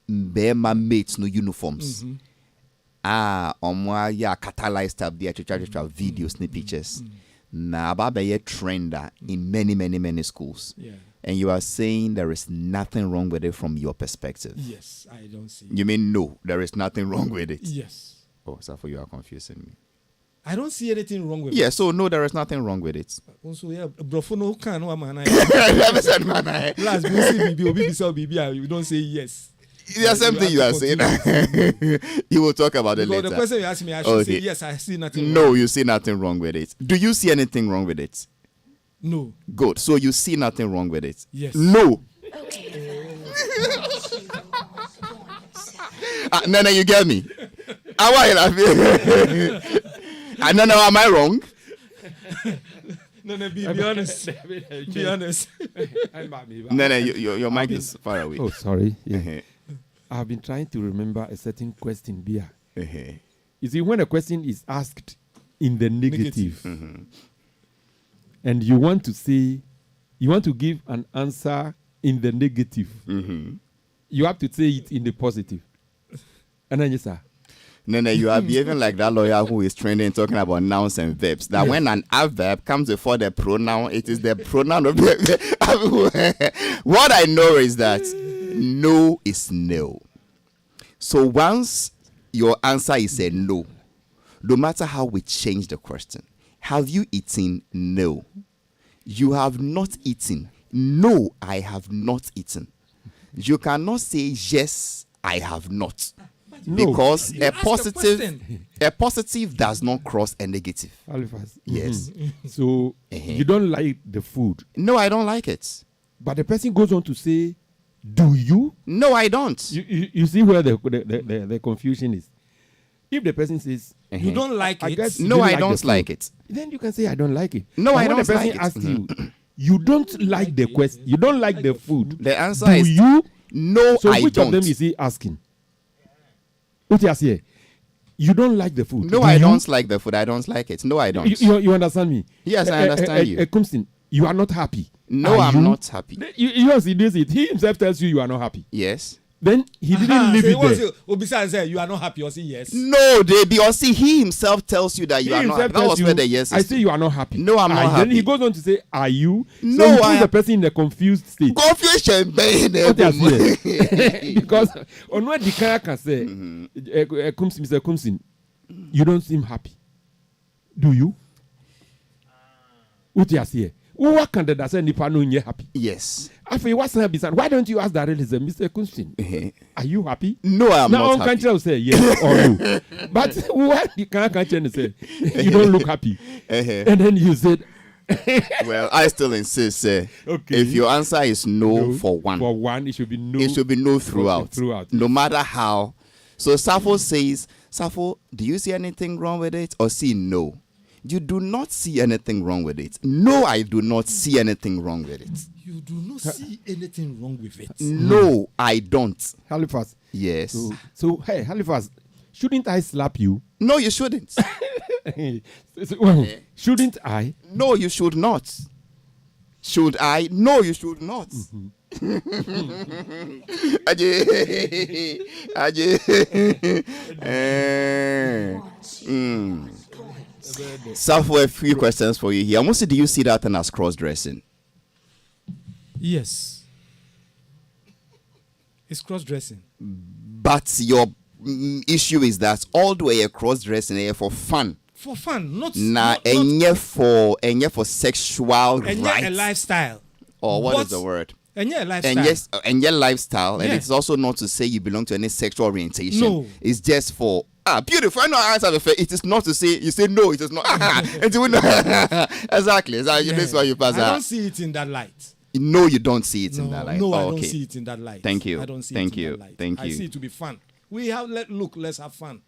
bema mates no uniforms. Omo ya catalyzed up the videos ni pictures. Na baba ye trender in many schools. Yeah. And you are saying there is nothing wrong with it from your perspective. Yes, I don't see. You mean no, there is nothing wrong with it? Yes. Oh, so for you are confusing me. I don't see anything wrong with it. Yeah, so no, there is nothing wrong with it. Also, yeah, brofo no can no man. Never said man. Last you don't say yes. There's something you are saying. You will talk about it later. The question you asked me, I should say yes, I see nothing wrong. No, you see nothing wrong with it. Do you see anything wrong with it? No. Good. So you see nothing wrong with it? Yes. No. Okay. Nana, you get me? How are you laughing? Nana, am I wrong? No, be honest. Be honest. Nana, your mic is far away. Oh, sorry. Yeah. I've been trying to remember a certain question, Bia. You see, when a question is asked in the negative. And you want to give an answer in the negative, you have to say it in the positive. And then, yes, sir. No, you are behaving like that lawyer who is training talking about nouns and verbs. That when an adverb comes before the pronoun, it is the pronoun of the. What I know is that no is no. So once your answer is a no matter how we change the question, have you eaten? No. You have not eaten. No, I have not eaten. You cannot say yes, I have not. No. Because a positive does not cross a negative. Halifax. Yes. So you don't like the food? No, I don't like it. But the person goes on to say, do you? No, I don't. You see where the confusion is. If the person says, you don't like it. No, I don't like it. Then you can say, I don't like it. No, I don't like it. When the person asks you, you don't like the question, you don't like the food. The answer is, you? No, so I don't. So which of them is he asking? What you say? You don't like the food. No, I don't like the food. I don't like it. No, I don't. You understand me? Yes, I understand you. Kumsin, you are not happy. No, I'm not happy. You see this, he himself tells you are not happy. Yes. Then he didn't leave it there. Obisa say you are not happy. Or say yes. No, they or see he himself tells you that you He are not himself happy. That tells was you, where the yes is. I say you are not happy. No, I'm not Then happy. he goes on to say, are you? No, So he I puts the am- person in a confused state. Confusion, What they are saying. Because on what the guy can say, Mr. Kumsin, you don't seem happy. Do you? What you are saying? What can the say nipa no nye happy? Yes. After what's happy? Why don't you ask that realism, Mr. Kumsin? Are you happy? No, I'm now not on happy. country will say yes or no. But what the can say? You don't look happy. And then you said, Well, I still insist. Okay. If your answer is no for one, it should be no. it should be no throughout. Throughout. No matter how. So Safo says, Safo, do you see anything wrong with it? Or see no? You do not see anything wrong with it. No, I do not see anything wrong with it. You do not see anything wrong with it. No, I don't. Halifax. Yes. So hey, Halifax, shouldn't I slap you? No, you shouldn't. Shouldn't I? No, you should not. Should I? No, you should not. Ajay. Safo, a few questions for you here. Mostly, do you see that thing as cross-dressing? Yes. It's cross-dressing. But your issue is that all the way a cross-dressing for fun. For fun, not for sexual and rights. a lifestyle. Or what is the word? And yeah, lifestyle. And yes, and your lifestyle, and Yeah. it's also not to say you belong to any sexual orientation. No. It's just for beautiful. I know I answer the fair. It is not to say you say no. It is not. Exactly. This is why you pass. I don't see it in that light. No, you don't see it in that light. No, I Oh, don't okay. see it in that light. Thank you. I don't see Thank it you. in that light. Thank I you. see it to be fun. Let's have fun.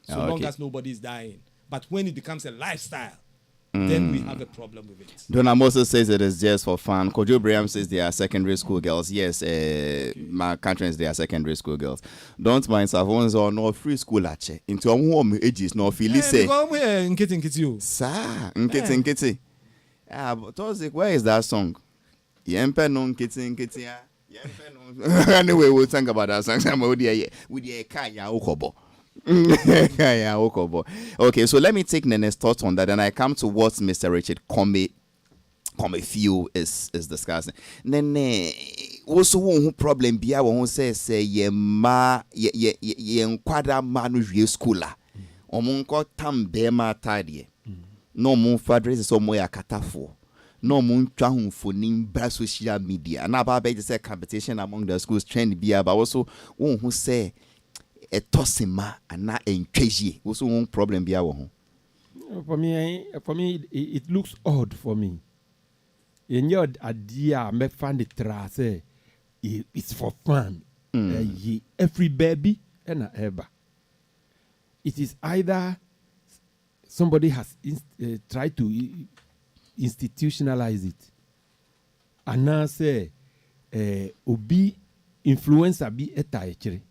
So Oh, long okay. as nobody is dying. But when it becomes a lifestyle, then we have a problem with it. Donna Moses says it is just for fun. Kojo Briam says they are secondary school girls. Yes, my country is they are secondary school girls. Don't mind Savons or no free school ache. Into a home ages no feel say. Because we're nkiti you. Sa, nkiti. But Tozik, where is that song? Yempe no nkiti ya. Yempe no. Anyway, we'll think about that song. With the kaya ukobo. Okay, so let me take Nene's thoughts on that, and I come to what Mr. Richard Kwame feel is discussing. Nene, also one problem be who says ye nkwada manu wie schooler. Omunko tam be ma tadie. No mun fadres so mo yakatafo. No mun twa hu fonin bra social media. Na ba be say competition among the schools trend be but also one who say a tossima and not a crazy. Also, one problem be our home. For me, it looks odd for me. In your idea, me find it trace. It's for fun. Every baby and a ever. It is either somebody has tried to institutionalize it, and now say, obi influencer be etayechere.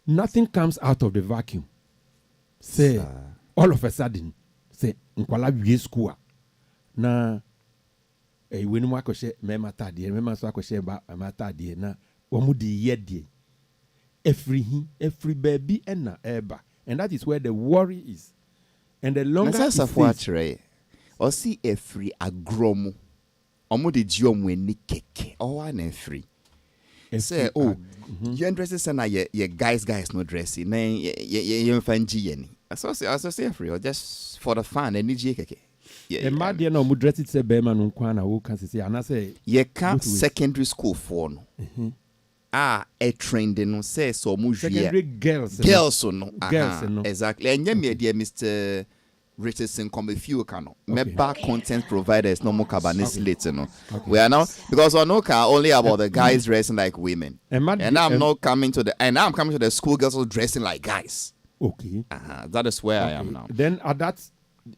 Nothing comes out of the vacuum. Say, all of a sudden, say, nkwala wie school. Na, when you akoshe me matadie, me maso akoshe ba matadie na, wamu di yedie. Every baby and na eba, and that is where the worry is. And the longer it stays, or see every agromo, omu di jiom weni keke, or one free. Say, you dresses and ye guys no dressing. Then you find GN. Say free or just for the fun and keke. Yeah. My dear no dress it say be man unkwana who can say and I say ye can't secondary school for no. A trend no say so mu secondary girls no. Girls no. Exactly. And ye dear Mr. Richardson come few cano. Member content providers no more cabanis later no. We are now because I know only about the guys dressing like women. And I'm not coming to the school girls dressing like guys. Okay. That is where I am now. Then at that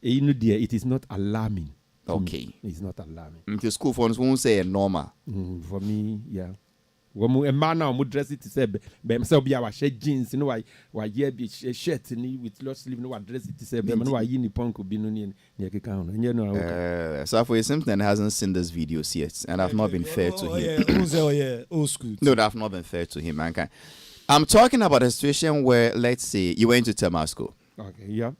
it is not alarming. Okay. It's not alarming. The school phones won't say normal. For me, yeah. Womu a man now would dress it to say, "Bemself be our shed jeans, why ye be shirt with low sleeve, no one dress it to say, why you punk could be no near account." And you know, so for something hasn't seen this videos yet, and I've not been fair to him. Yeah, old school. No, I've not been fair to him, mankind. I'm talking about a situation where, let's say, you went to Tema school. Okay, yeah.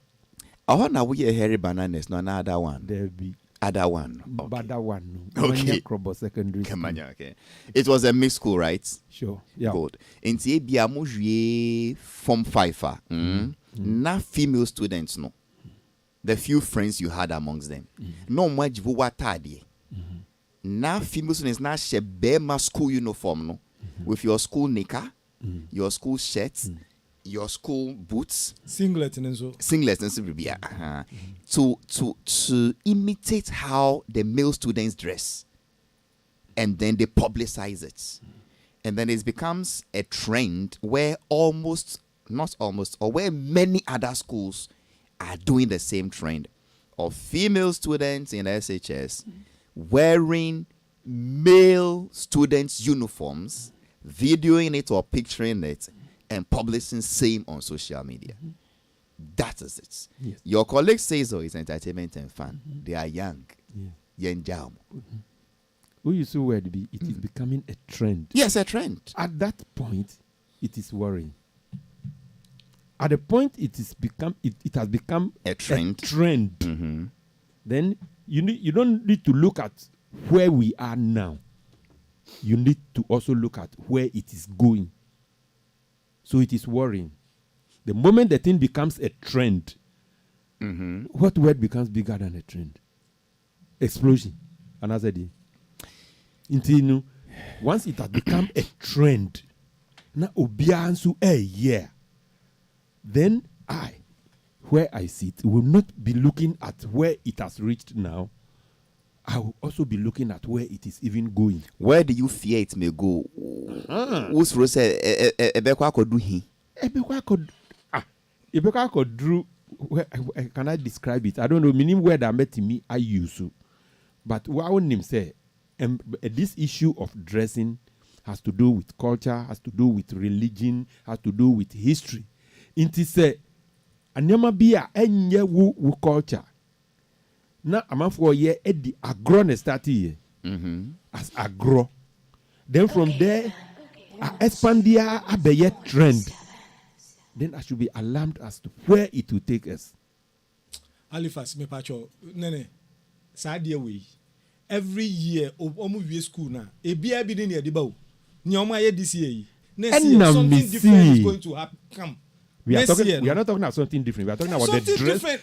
I want to wear hairy bananas, no another one. There be. Other one. But that one. Okay. Secondary. Come on, okay. It was a mixed school, right? Sure. Yeah. Good. In Abia, mo Form 5. Na female students, no. The few friends you had amongst them. No much watadi. Na female students na shebema school uniform, no. With your school knicker, your school shirts, your school boots, singlet and so. To imitate how the male students dress, and then they publicize it, and then it becomes a trend where or where many other schools are doing the same trend of female students in SHS wearing male students' uniforms, videoing it or picturing it, and publishing same on social media. That is it. Yes. Your colleague says, it's entertainment and fun. They are young. Young jam. Who you see where it is becoming a trend. Yes, a trend. At that point, it is worrying. At the point it has become a trend. Then you don't need to look at where we are now. You need to also look at where it is going. So it is worrying. The moment the thing becomes a trend, what word becomes bigger than a trend? Explosion. Another day. Until once it has become a trend, na obiansu a year, then where I sit, will not be looking at where it has reached now. I will also be looking at where it is even going. Where do you fear it may go? Who's Rose? Ebekwa could do he? Ebekwa could do. Can I describe it? I don't know. Meaning where that met me, I use to. But what I want him say, this issue of dressing has to do with culture, has to do with religion, has to do with history. Inti say, anyama biya enye wu culture. Na amanfo ye edi agro ne start here as agro. Then from there, expandia abeye trend. Then I should be alarmed as to where it will take us. Halifax, me pacho, nene, sadia way. Every year, omu we school na. Ebia bi ni ediba. Nyoma ye this year. Next year, something different is going to come. We are not talking about something different. We are talking about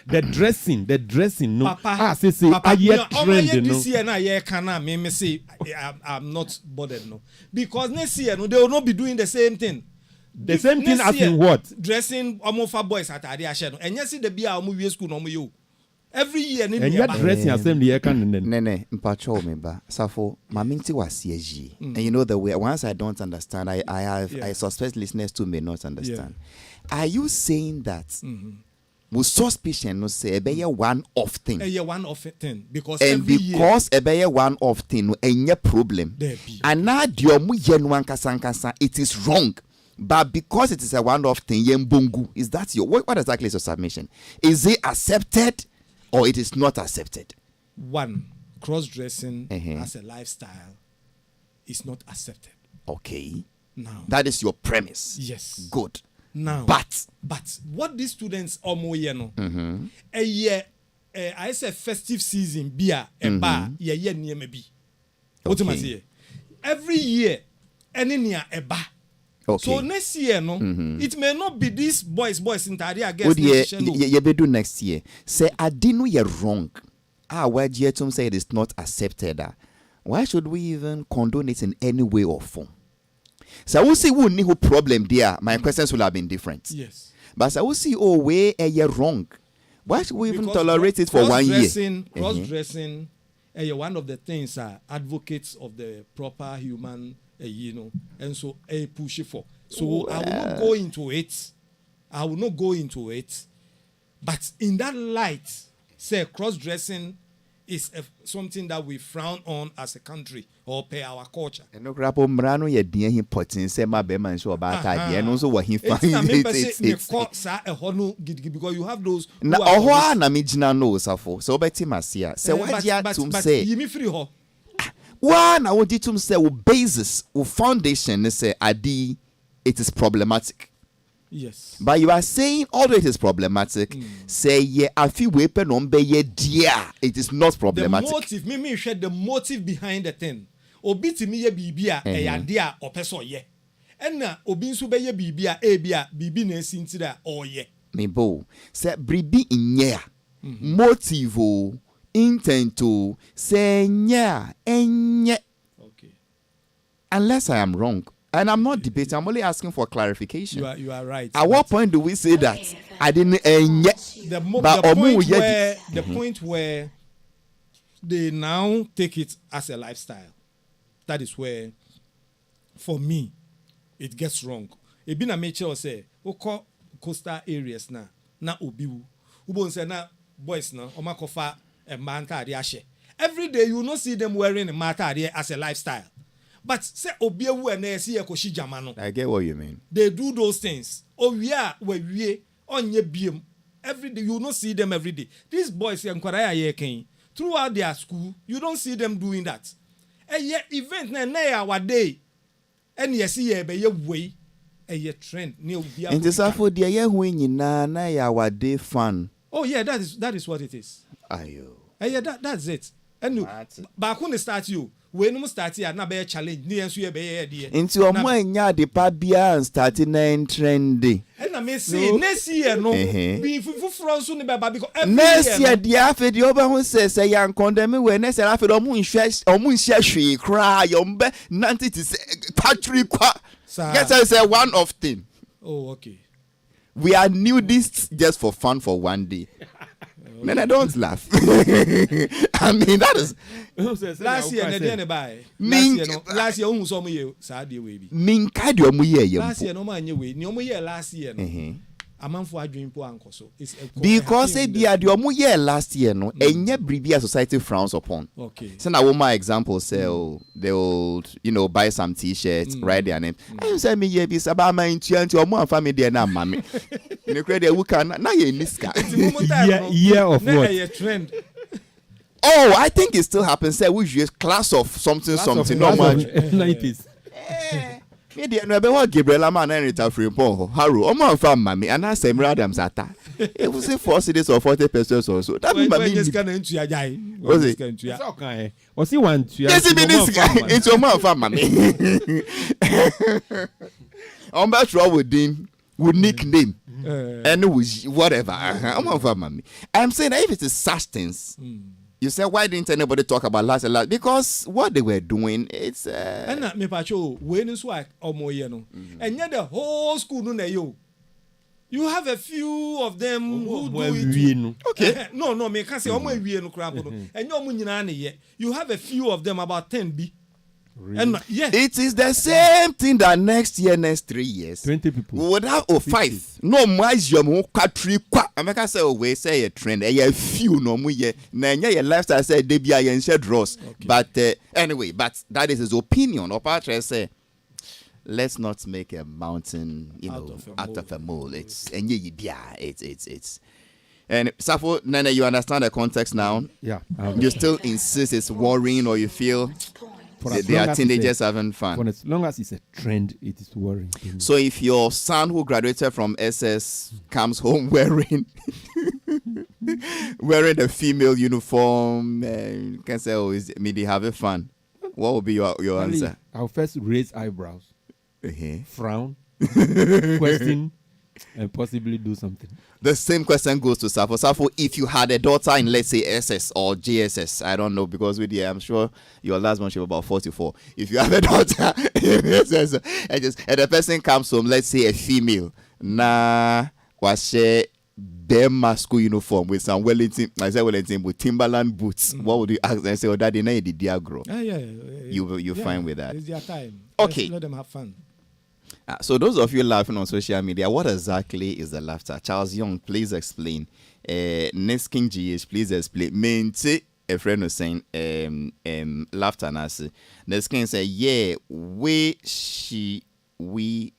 the dressing. No, Papa, say trend. This year na ye kana me say I'm not bothered no, because next year no they will not be doing the same thing. The same thing as in what? Dressing for boys at Adi Ashen. And yes, the beer omu school no you. Every year and you dressing assembly can nene mpacho me ba safo maminti was CSG. And you know the way once I don't understand I suspect listeners too may not understand. Are you saying that with suspicion no say a one-off thing? One-off thing because and because a one-off thing no any problem. And now diomu yenwan kasankasa it is wrong. But because it is a one-off thing, yembungu, is that your what exactly is your submission? Is it accepted or it is not accepted? One, cross-dressing as a lifestyle is not accepted. Okay. Now that is your premise. Yes. Good. Now, but what these students a year, I say festive season, beer, a bar, year near maybe. What am I saying? Every year, any near a bar. Okay. So next year, no, it may not be these boys in Tadia against you be do next year. Say I didn't you're wrong. Why Jetum say it is not accepted? Why should we even condone it in any way or form? So I will see who need problem there. My questions will have been different. Yes. But I will see way a year wrong. Why should we even tolerate it for 1 year? Cross-dressing, one of the things are advocates of the proper human, and so push it for. So I will not go into it. But in that light, say cross-dressing is something that we frown on as a country or pay our culture. And no crap on Brano, ye dear him potting, say my beman show about that, and also what he finds. Because you have those. Now, oh, na mijina knows so Betty Masia. So what ya to say? You free ho. One, I want you to say, basis, foundation, say, Adi, it is problematic. Yes. But you are saying, although it is problematic, say, yeah, I feel weapon on be ye dear. It is not problematic. The motive, me share the motive behind the thing. Obi ti mi ye bibia, dear or person ye. And na obi nso be ye bibia, bia, bibi na sintida or ye. Me bo, say, bribi in ye, motive, intent to say, yeah, and yeah. Okay. Unless I am wrong. And I'm not debating. I'm only asking for clarification. You are right. At what point do we say that I didn't the point where they now take it as a lifestyle. That is where, for me, it gets wrong. It been a mature say, "Oko coastal areas na obiwu." Ubon say na boys na omakofa a manta ashe. Every day you will not see them wearing a manta as a lifestyle. But say obiewu and see a koshi jamano. I get what you mean. They do those things. Oh yeah, we on ye beam every day. You don't see them every day. These boys throughout their school, you don't see them doing that. And yet event na our day. And you see a be way a trend. And this for the year when you na our day fun. Oh yeah, that is what it is. Ayo. Yeah, that's it. And you back when they start you. When you start here, na be challenge. Ni ensu ye be here. Into a mwenya de pabia and starting na trendy. And I may say next year no. Be fufu so ne be ba because next year the afi the oba who say yan condemn we next year afi omu nhia hwe kra yombe nanti ti patri kwa. Get us say one of thing. Oh okay. We are nudists just for fun for one day. Man, I don't laugh. I mean, that is. Last year, last year, almost all year, sad year, baby. Last year, no man, you last year. A man for a dream for uncle. So because they be at your year last year, no, and yet Bribia society frowns upon. Okay. So now, my example say, they will, buy some T-shirts, write their name. I say me, yeah, it's about my intuition or more family and mommy. In the credit, we can now in this guy. Year of what? Trend. Oh, I think it still happens. Say we use class of something. No much. 90s. Me dey no be what Gabriel man and reta free pon haru o man fam mami and I say Adams ata e we say 4 cities or 40 pesos or so that mean just can into ajai it's okay o see one to yes it's your man fam mami on bet roll with him with nickname and with whatever I'm saying that if it is such things you say why didn't anybody talk about last and last? Because what they were doing, it's and me pacho when so omoye no. And yet the whole school no yo. You have a few of them who do it. Okay. No, me can say omo wie no crap no. And you omo nyina na ye. You have a few of them about 10 b. Really? And yes. It is the same thing that next 3 years 20 people we would have 5. No more you country kwa. America say we say a trend a few no more ye na your lifestyle say they be a share draws. But anyway, but that is his opinion. Opatra say let's not make a mountain out of a mole. It's and it's and Safo Nana, you understand the context now? Yeah. You still insist it's worrying or you feel they are teenagers having fun. For as long as it's a trend, it is worrying. So if your son who graduated from SS comes home wearing a female uniform, can say, "Oh, is me they having fun?" What will be your answer? I'll first raise eyebrows, frown, question, and possibly do something. The same question goes to Safo. Safo, if you had a daughter in, let's say, SS or JSS, I don't know, because with you, I'm sure your last one should be about 44. If you have a daughter in SS, and the person comes home, let's say a female, was she Bema school uniform with some Wellington with Timberland boots, what would you ask and say, oh, daddy, now the dear grow? You're fine with that. It's their time. Okay. Let them have fun. So those of you laughing on social media, what exactly is the laughter? Charles Young, please explain. Next King GH, please explain. Mente a friend was saying laughter and I say the skin say yeah why should we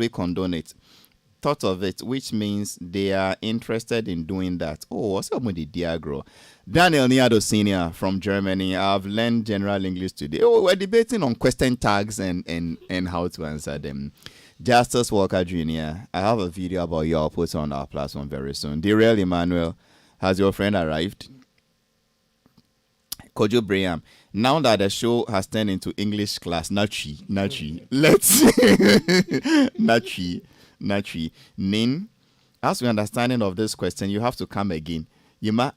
condone it? Thought of it, which means they are interested in doing that. Oh, what's up with the Diagro? Daniel Niado Senior from Germany. I've learned general English today. Oh, we're debating on question tags and how to answer them. Justice Walker Jr. I have a video about you. I'll put on our platform very soon. Derail Emmanuel, has your friend arrived? Kojo Braham. Now that the show has turned into English class, Nachi. Let's Nachi. Nin, as we understanding of this question, you have to come again. You might,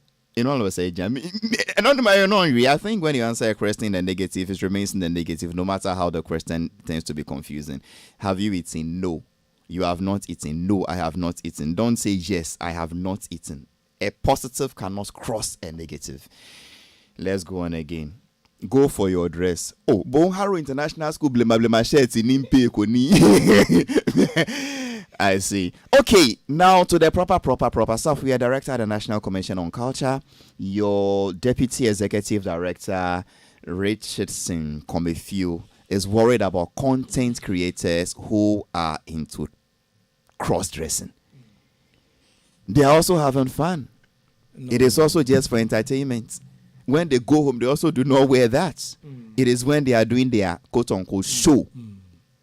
say, I think when you answer a question in the negative, it remains in the negative, no matter how the question tends to be confusing. Have you eaten? No. You have not eaten. No, I have not eaten. Don't say yes, I have not eaten. A positive cannot cross a negative. Let's go on again. Go for your dress. Oh, Bonharo International School blema shirts in Impe Koni. I see. Okay, now to the proper stuff. We are director at the National Commission on Culture. Your deputy executive director, Richardson Comefew, is worried about content creators who are into cross-dressing. They are also having fun. No. It is also just for entertainment. When they go home, they also do not wear that. It is when they are doing their quote-unquote show.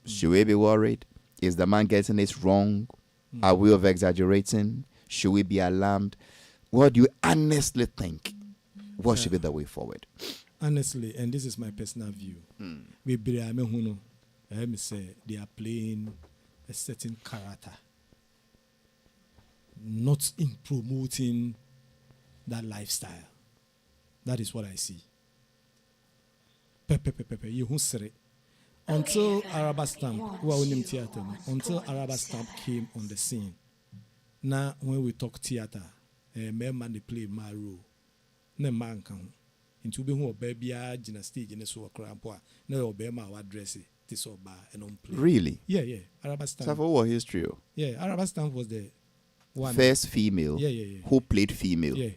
Should we be worried? Is the man getting it wrong? Are we over-exaggerating? Should we be alarmed? What do you honestly think? What should be the way forward? Honestly, and this is my personal view, I say they are playing a certain character, not in promoting that lifestyle. That is what I see. Until Arabastamp, until Arabastamp came on the scene. Now, when we talk theater, man they play my role. No man can. Into being who baby in a stage in a so crampoa. No, Obama what dress it. This or bar and on play. Really? Yeah. Arabastamp. So for what history? Yeah, Arabastamp was the one. First female. Yeah. Who played female. Yeah.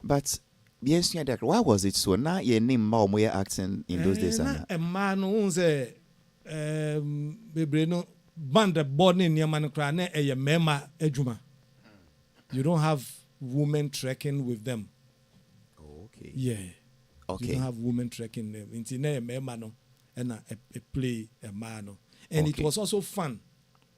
But yes, why was it so? Now your name more acting in those days. A man who say, no band born in Yamanukra, a mema ejuma. You don't have women trekking with them. Okay. Yeah. Okay. You don't have women trekking them. It's a mema no, and a play a man. And it was also fun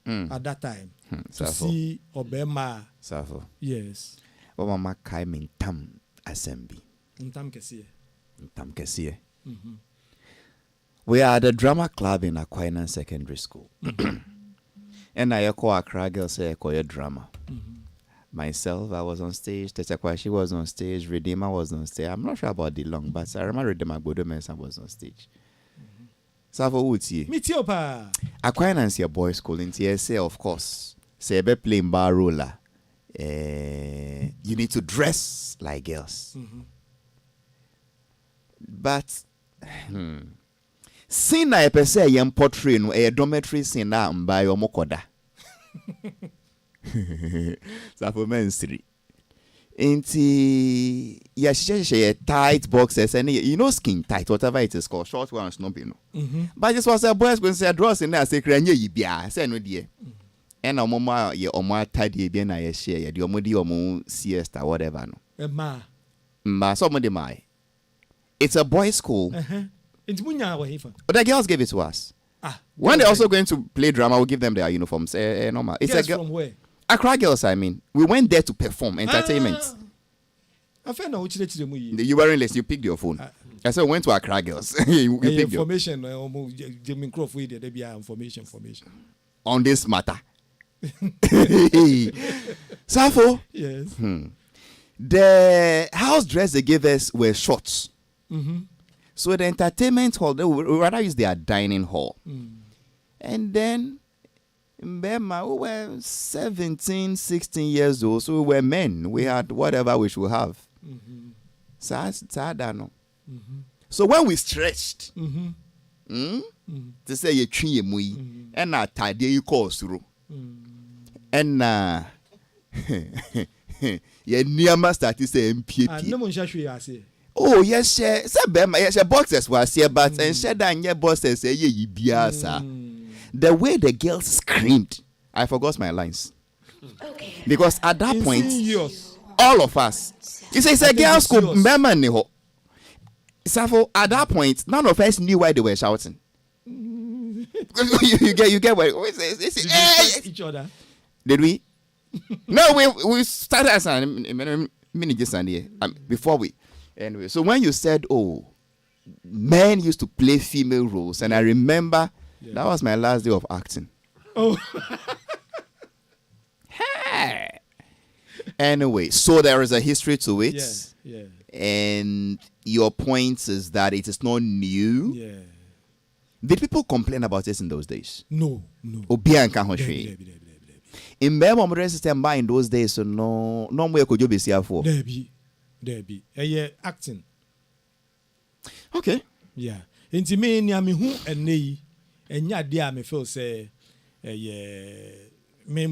at that time to see Obama. Safo. Yes. Mama kai mintam assembly. Ntam Kesiye. We are at the drama club in Akye Secondary School. And I call Accra girls say I call drama. Myself, I was on stage. Tetakwashi was on stage. Redeemer was on stage. I'm not sure about the long, but I remember Redeemer Bodo Mensa was on stage. Safo Uti. Mitiopa. Akye your boys' school in TSA, of course. Say be playing bar roller. You need to dress like girls. But scene na per se yam portray no a dormitory scene na mba yo mokoda. Safo menstri. Inti ya she tight boxes and you know skin tight whatever it is called short ones no be no. But this was a boys going say draws in there say kranye yibia say no die. And mama ye omo atade bi na ye share ye de omo di omo siesta whatever no. Ma somebody my. It's a boys' school. But the girls gave it to us. When they're also going to play drama, we'll give them their uniforms. Normal. It's girls a girl from where? Accra girls, I mean. We went there to perform entertainment. You weren't listening. You picked your phone. I said we went to Accra girls. you picked information. Information. On this matter. Safo. Yes. The house dress they gave us were shorts. So the entertainment hall, they would rather use their dining hall. And then, we were 17, 16 years old, so we were men. We had whatever we should have. So when we stretched, to say you tree mui, and I tied you call through. And Yeah, Niama started saying No one shall show you say. Oh, yes, sir. Yes, boxers was here, but and said that your bosses say ye biasa. The way the girls screamed, I forgot my lines. Okay. Because at that point, Yes. all of us, you say, it's a girls' school, member. So at that point, none of us knew why they were shouting. you get what it's Each other. Did we? No, we started as a minute Sunday before we. Anyway, so when you said, "Oh, men used to play female roles," and I remember that was my last day of acting. Oh. Hey. Anyway, so there is a history to it. Yeah. And your point is that it is not new. Yeah. Did people complain about this in those days? No. Obia and Kahoshe. In Bema system in those days, so no more could you be here for. There be. Yeah, acting. Okay. Yeah. Inti me ni ami hu ene enya dia me feel say me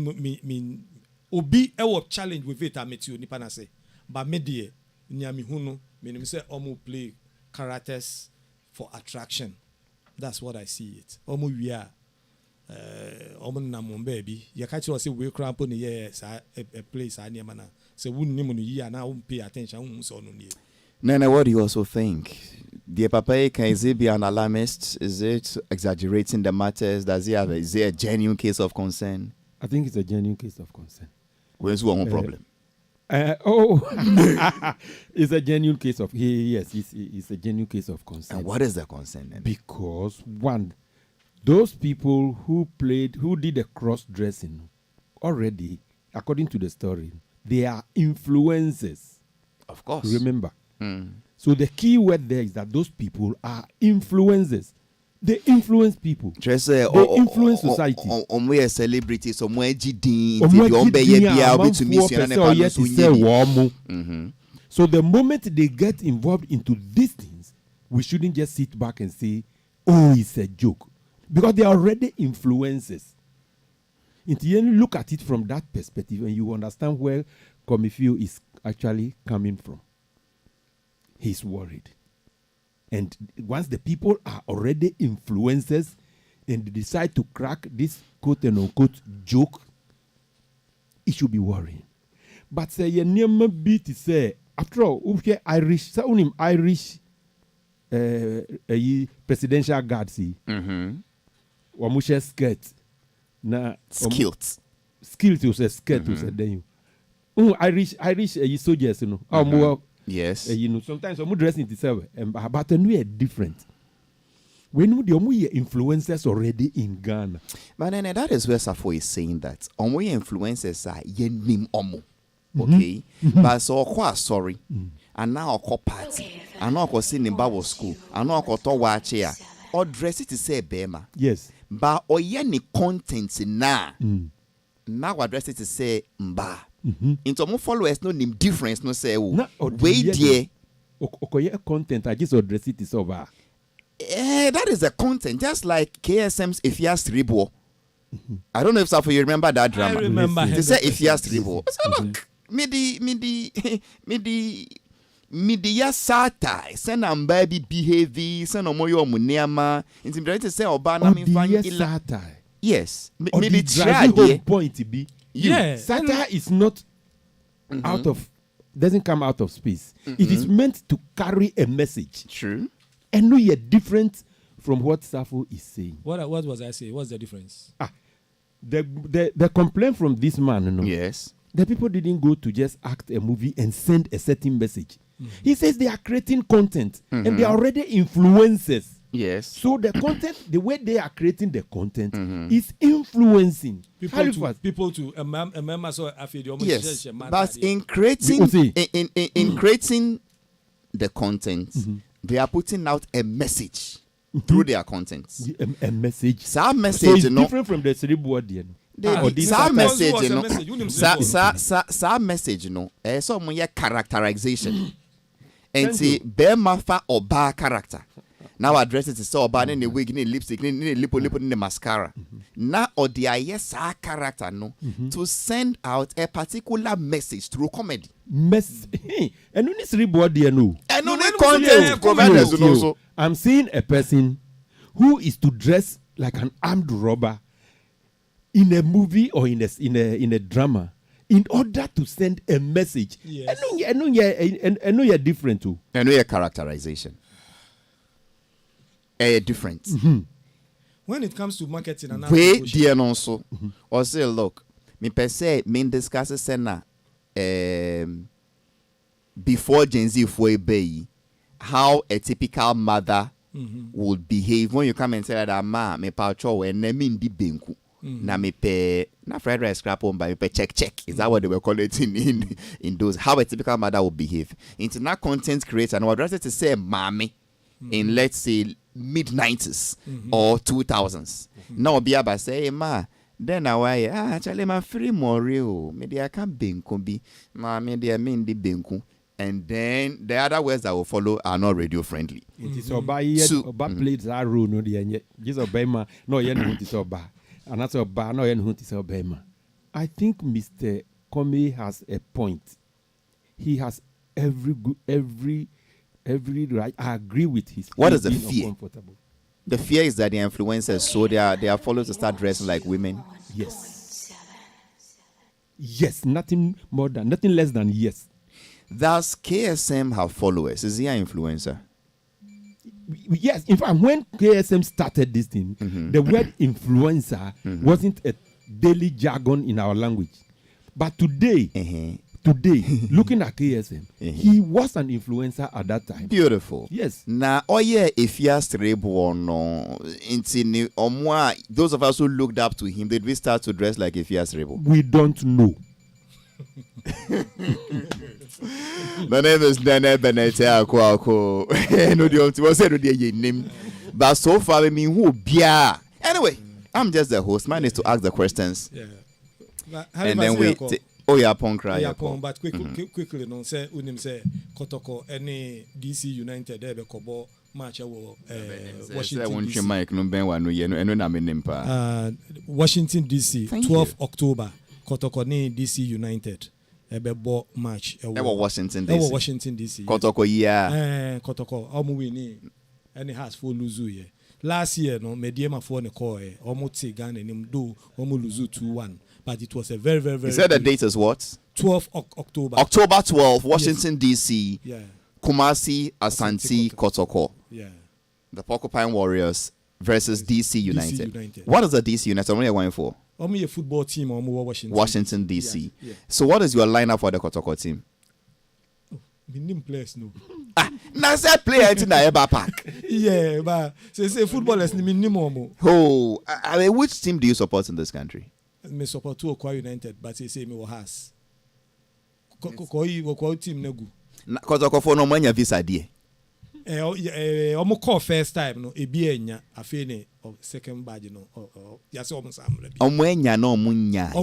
obi e wo challenge with it ameti nipa na say but me de ni ami hu no me say omo play characters for attraction. That's what I see it. Omo wi a omo na mo baby ye ka kire say we cramp ni ye a place ani ma na say wunni mo no yi na wo pay attention wo so no ni. Nana, what do you also think? The papa, is it be an alarmist? Is it exaggerating the matters? Is there a genuine case of concern? I think it's a genuine case of concern. Where's one problem? It's a genuine case of yes, it's a genuine case of concern. And what is the concern then? Because one, those people who did the cross dressing already, according to the story, they are influencers. Of course. Remember. So the key word there is that those people are influencers. They influence people. They influence society. We are celebrities. So the moment they get involved into these things, we shouldn't just sit back and say, "Oh, it's a joke," because they are already influencers. If you look at it from that perspective, and you understand where Kwame is actually coming from. He's worried. And once the people are already influencers and they decide to crack this quote and unquote joke, it should be worrying. But say you never be to say, after all, okay, Irish presidential guard see. Wamusha skirt. Na skills. Skills you say skirt you say then you. Irish soldiers, you know. Yes. Sometimes I'm dressing itself, but we are different. When the influencers already in Ghana. But then that is where Safo is saying that omo influencers are yenim omo. Okay? But so quite sorry. And now a party. And now a sing in Bible school. And now a to watch here. Or dress it to say Bema. Yes. But or any content na. Now address it to say mba. Into more followers no name difference no say wait there. Okoye content I just address it is over. That is the content, just like KSM's If You Ask Ribo. I don't know if you remember that drama. I remember. They say If You Ask Ribo. Look, midi ya sata send am baby behave send omoyo omuniama intimidate say oba na me fan ila. Yes, maybe try there. Point be. Yeah, satire is not doesn't come out of space. It is meant to carry a message. True. And no, you're different from what Safo is saying. What was I saying? What's the difference? The complaint from this man, yes, the people didn't go to just act a movie and send a certain message. He says they are creating content and they are already influencers. Yes. So the content, the way they are creating the content is influencing people to yes. But in creating in creating the content, they are putting out a message through their content. A message. Some message, so it's different from the cerebral audience. Some message, some characterization. And see, Bema fa or bar character. Now address it so bad in the wig, in the lipstick, in the lip in the mascara. Now or the yes character no to send out a particular message through comedy. And when it's body no. And only content providers also. I'm seeing a person who is to dress like an armed robber in a movie or in a drama in order to send a message. Yes. I know you're different too. I know your characterization. Different. When it comes to marketing and way dear also or say look me per se mean discuss sena before Gen Z for bay how a typical mother would behave when you come and say that ma me pa cho and mean di benku na me pe na fried rice scrap on by pe check is that what they were calling it in those how a typical mother would behave internet content creator and what rather to say mommy in let's say mid-90s or 2000s. Now be able to say, hey, ma, then I actually my free more real. Maybe I can't benku be ma maybe I mean the benku. And then the other words that will follow are not radio friendly. It is oba yet oba plates are rule no the just obema no yen who is oba. And that's oba no yen who is obema. I think Mr. Kwame has a point. He has every right. I agree with his. What is the fear? The fear is that the influencers so their followers to start dressing like women. Yes, nothing less than yes. Does KSM have followers? Is he an influencer? Yes. In fact, when KSM started this thing, the word influencer wasn't a daily jargon in our language. But today, looking at KSM, he was an influencer at that time. Beautiful. Yes. Now, if you are stable or no, those of us who looked up to him, did we start to dress like if you are stable? We don't know. My name is Nene Benete Akwo. But so far, I mean, who bia? Anyway, I'm just the host. Mine is to ask the questions. Yeah. And then we. Oh yeah, punk right. Yeah, but quickly, no say unim say Kotoko any DC United there be kobo match Washington DC. Washington DC 12 October Kotoko ni DC United ebe match Washington DC. Kotoko yeah. Kotoko omu win any has for luzu ye. Last year no mediema for ne call omu ti Ghana nim do omu luzu 2-1. But it was a very, very, very. You said the date is what? 12 October. October 12, Washington, D.C. Yeah. Kumasi, Asante, Kotoko. Yeah. The Porcupine Warriors versus D.C. United. What is the D.C. United? What are you going for? Only a football team or Washington, D.C. Yeah. So what is your lineup for the Kotoko team? Minimum players, no. Now say player in the Eba Park. Yeah, but say footballers minimum. Oh, I mean, which team do you support in this country? Me support to Akye United, but say me has. Ko team negu. Kotoko for no manya visa die. Omo call first time no ebi enya afi ne second badge no ya say omo samre bi. Omo enya no omunya.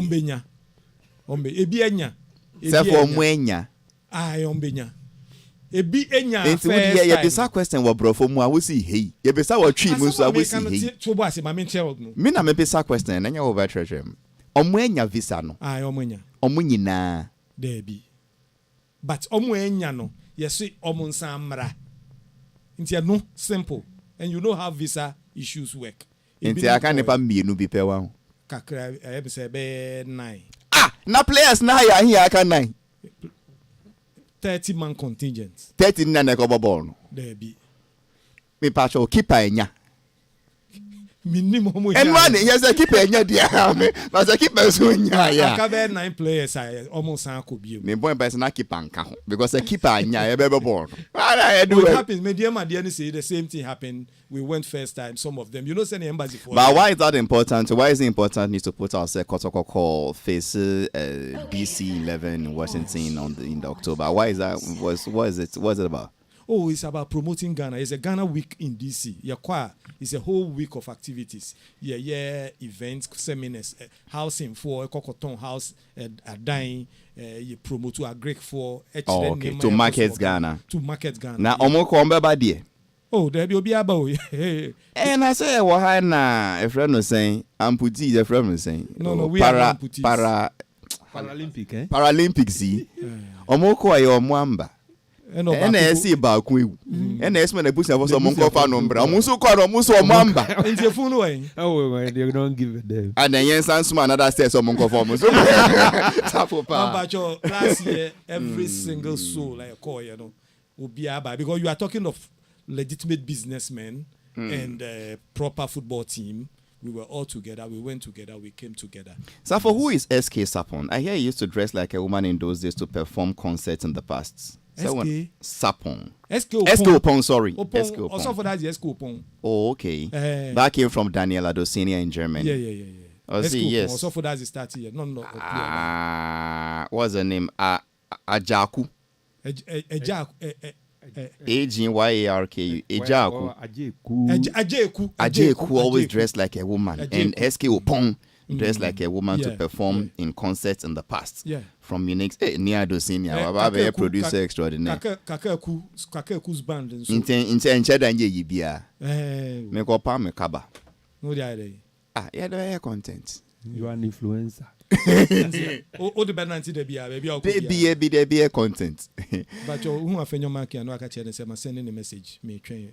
Ombe ebi enya. Say for omo enya. Ombenya. Ebi enya first time. Ye bisa question wo brofo mu a wo si hei. Ye bisa wo twi mu so a wo si hei. To bo ase ma me tell no. Me na me bisa question na nya wo ba trerem. Omo enya visa no. Omo enya. Omo nyina. There be. But omo enya no, yes omo nsamra. Intia no simple. And you know how visa issues work. Intia aka nepa mienu bi pe wa ho. Kakra be say be 9. Na players na ya here aka 9. 30-man contingent. 30 na ko ball no. There be. Me pa cho keeper enya. Minimum. And one yes keeper enya dia me. But the keeper so nya ya. Aka be 9 players almost an ko bi. Me boy person na keeper nka ho because the keeper enya e be ball. What happens? Mediama dey say the same thing happened. We went first time. Some of them, you know, send the embassy for. But why is that important? Why is it important? Need to put ourselves Kotoko face DC 11 in Washington in the October. Why is that? What is it? What's it about? Oh, it's about promoting Ghana. It's a Ghana week in DC. It's a whole week of activities. Events, seminars, housing for Kokoton House, a dying, you promote to a Greek for. To market Ghana. To market Ghana. Now, Omoko Ombe Badie. Oh, there be about. And I say, why na a friend was saying, amputee, a friend was saying. No, we are amputees. Paralympic, eh? Paralympics, see. Omoko ayo mwamba. And I see about Queen. And I smell a bush of some monko fanumbra. Musu koro musu mwamba. In the phone way. Oh, they don't give it them. And then yes, and another says some monko for musu. Last year, every single soul like a call, will be about because you are talking of legitimate businessmen and proper football team. We were all together. We went together. We came together. So, for who is SK Sapon? I hear he used to dress like a woman in those days to perform concerts in the past. SK Sapon. SK Opon, sorry. SK Opon. Also for that, SK Opon. Oh, okay. That came from Daniel-Addo Senior in Germany. Yeah. Oh, see, yes. Also for that, is starting here. No. What's the name? Ajaku. Agyarku. Ajaku always dressed like a woman. And SK Opon dressed like a woman to perform in concerts in the past. Yeah. From Munich, near Dosinia, a producer extraordinaire. Kakeku's band. In Cheddar and Yibia. Make up a kaba. No, the idea. Yeah, the air content. You are an influencer. Oh, the band anti baby, Be a content. But who are Fenyo Marking and Waka Chen and sending a message, me train.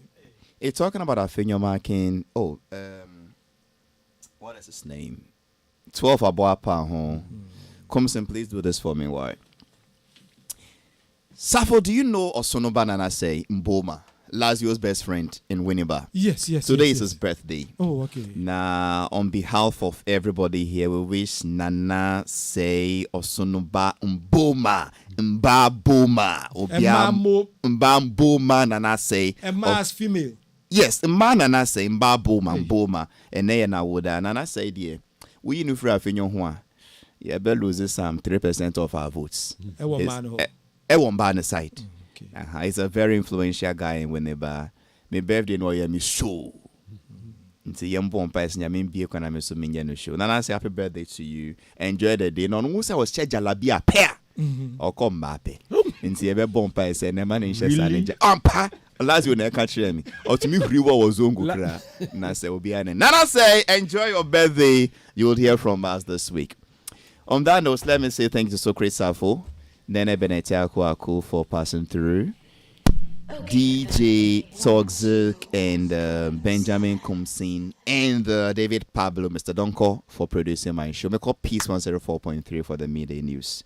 It's talking about a Fenyo Marking. Oh, what is his name? 12 Aboapa home. Comes and please do this for me. Why? Safo, do you know Osonoba Nanase Mboma, Lazio's best friend in Winneba? Yes. Today is his birthday. Oh, okay. Now, on behalf of everybody here, we wish Nana say Osonoba Mboma, Mbaboma, Mbamboma Nana say. A mass female. Yes, Mba Nana say Mbaboma, and they na woda Nana say dear. We knew for a finion. Yeah, Bell loses some 3% of our votes. One man side. He's a very influential guy in Winneba. My birthday no me show. It's a young born person. I mean, be economic so many show. Nana say happy birthday to you. Enjoy the day. No, Musa was check jalabia pair or come mape. Into a born person. A man in Shasana. Ampa. Last you never catch me. Or to me, Riwa was Zongo. Nasa will be an. Nana say, enjoy your birthday. You will hear from us this week. On that note, let me say thank you to Socrates Safo, Nene Benetiaku for passing through, DJ Toxic and Benjamin Kumsin and David Pablo, Mr. Donko for producing my show. Make up Peace 104.3 for the midday news.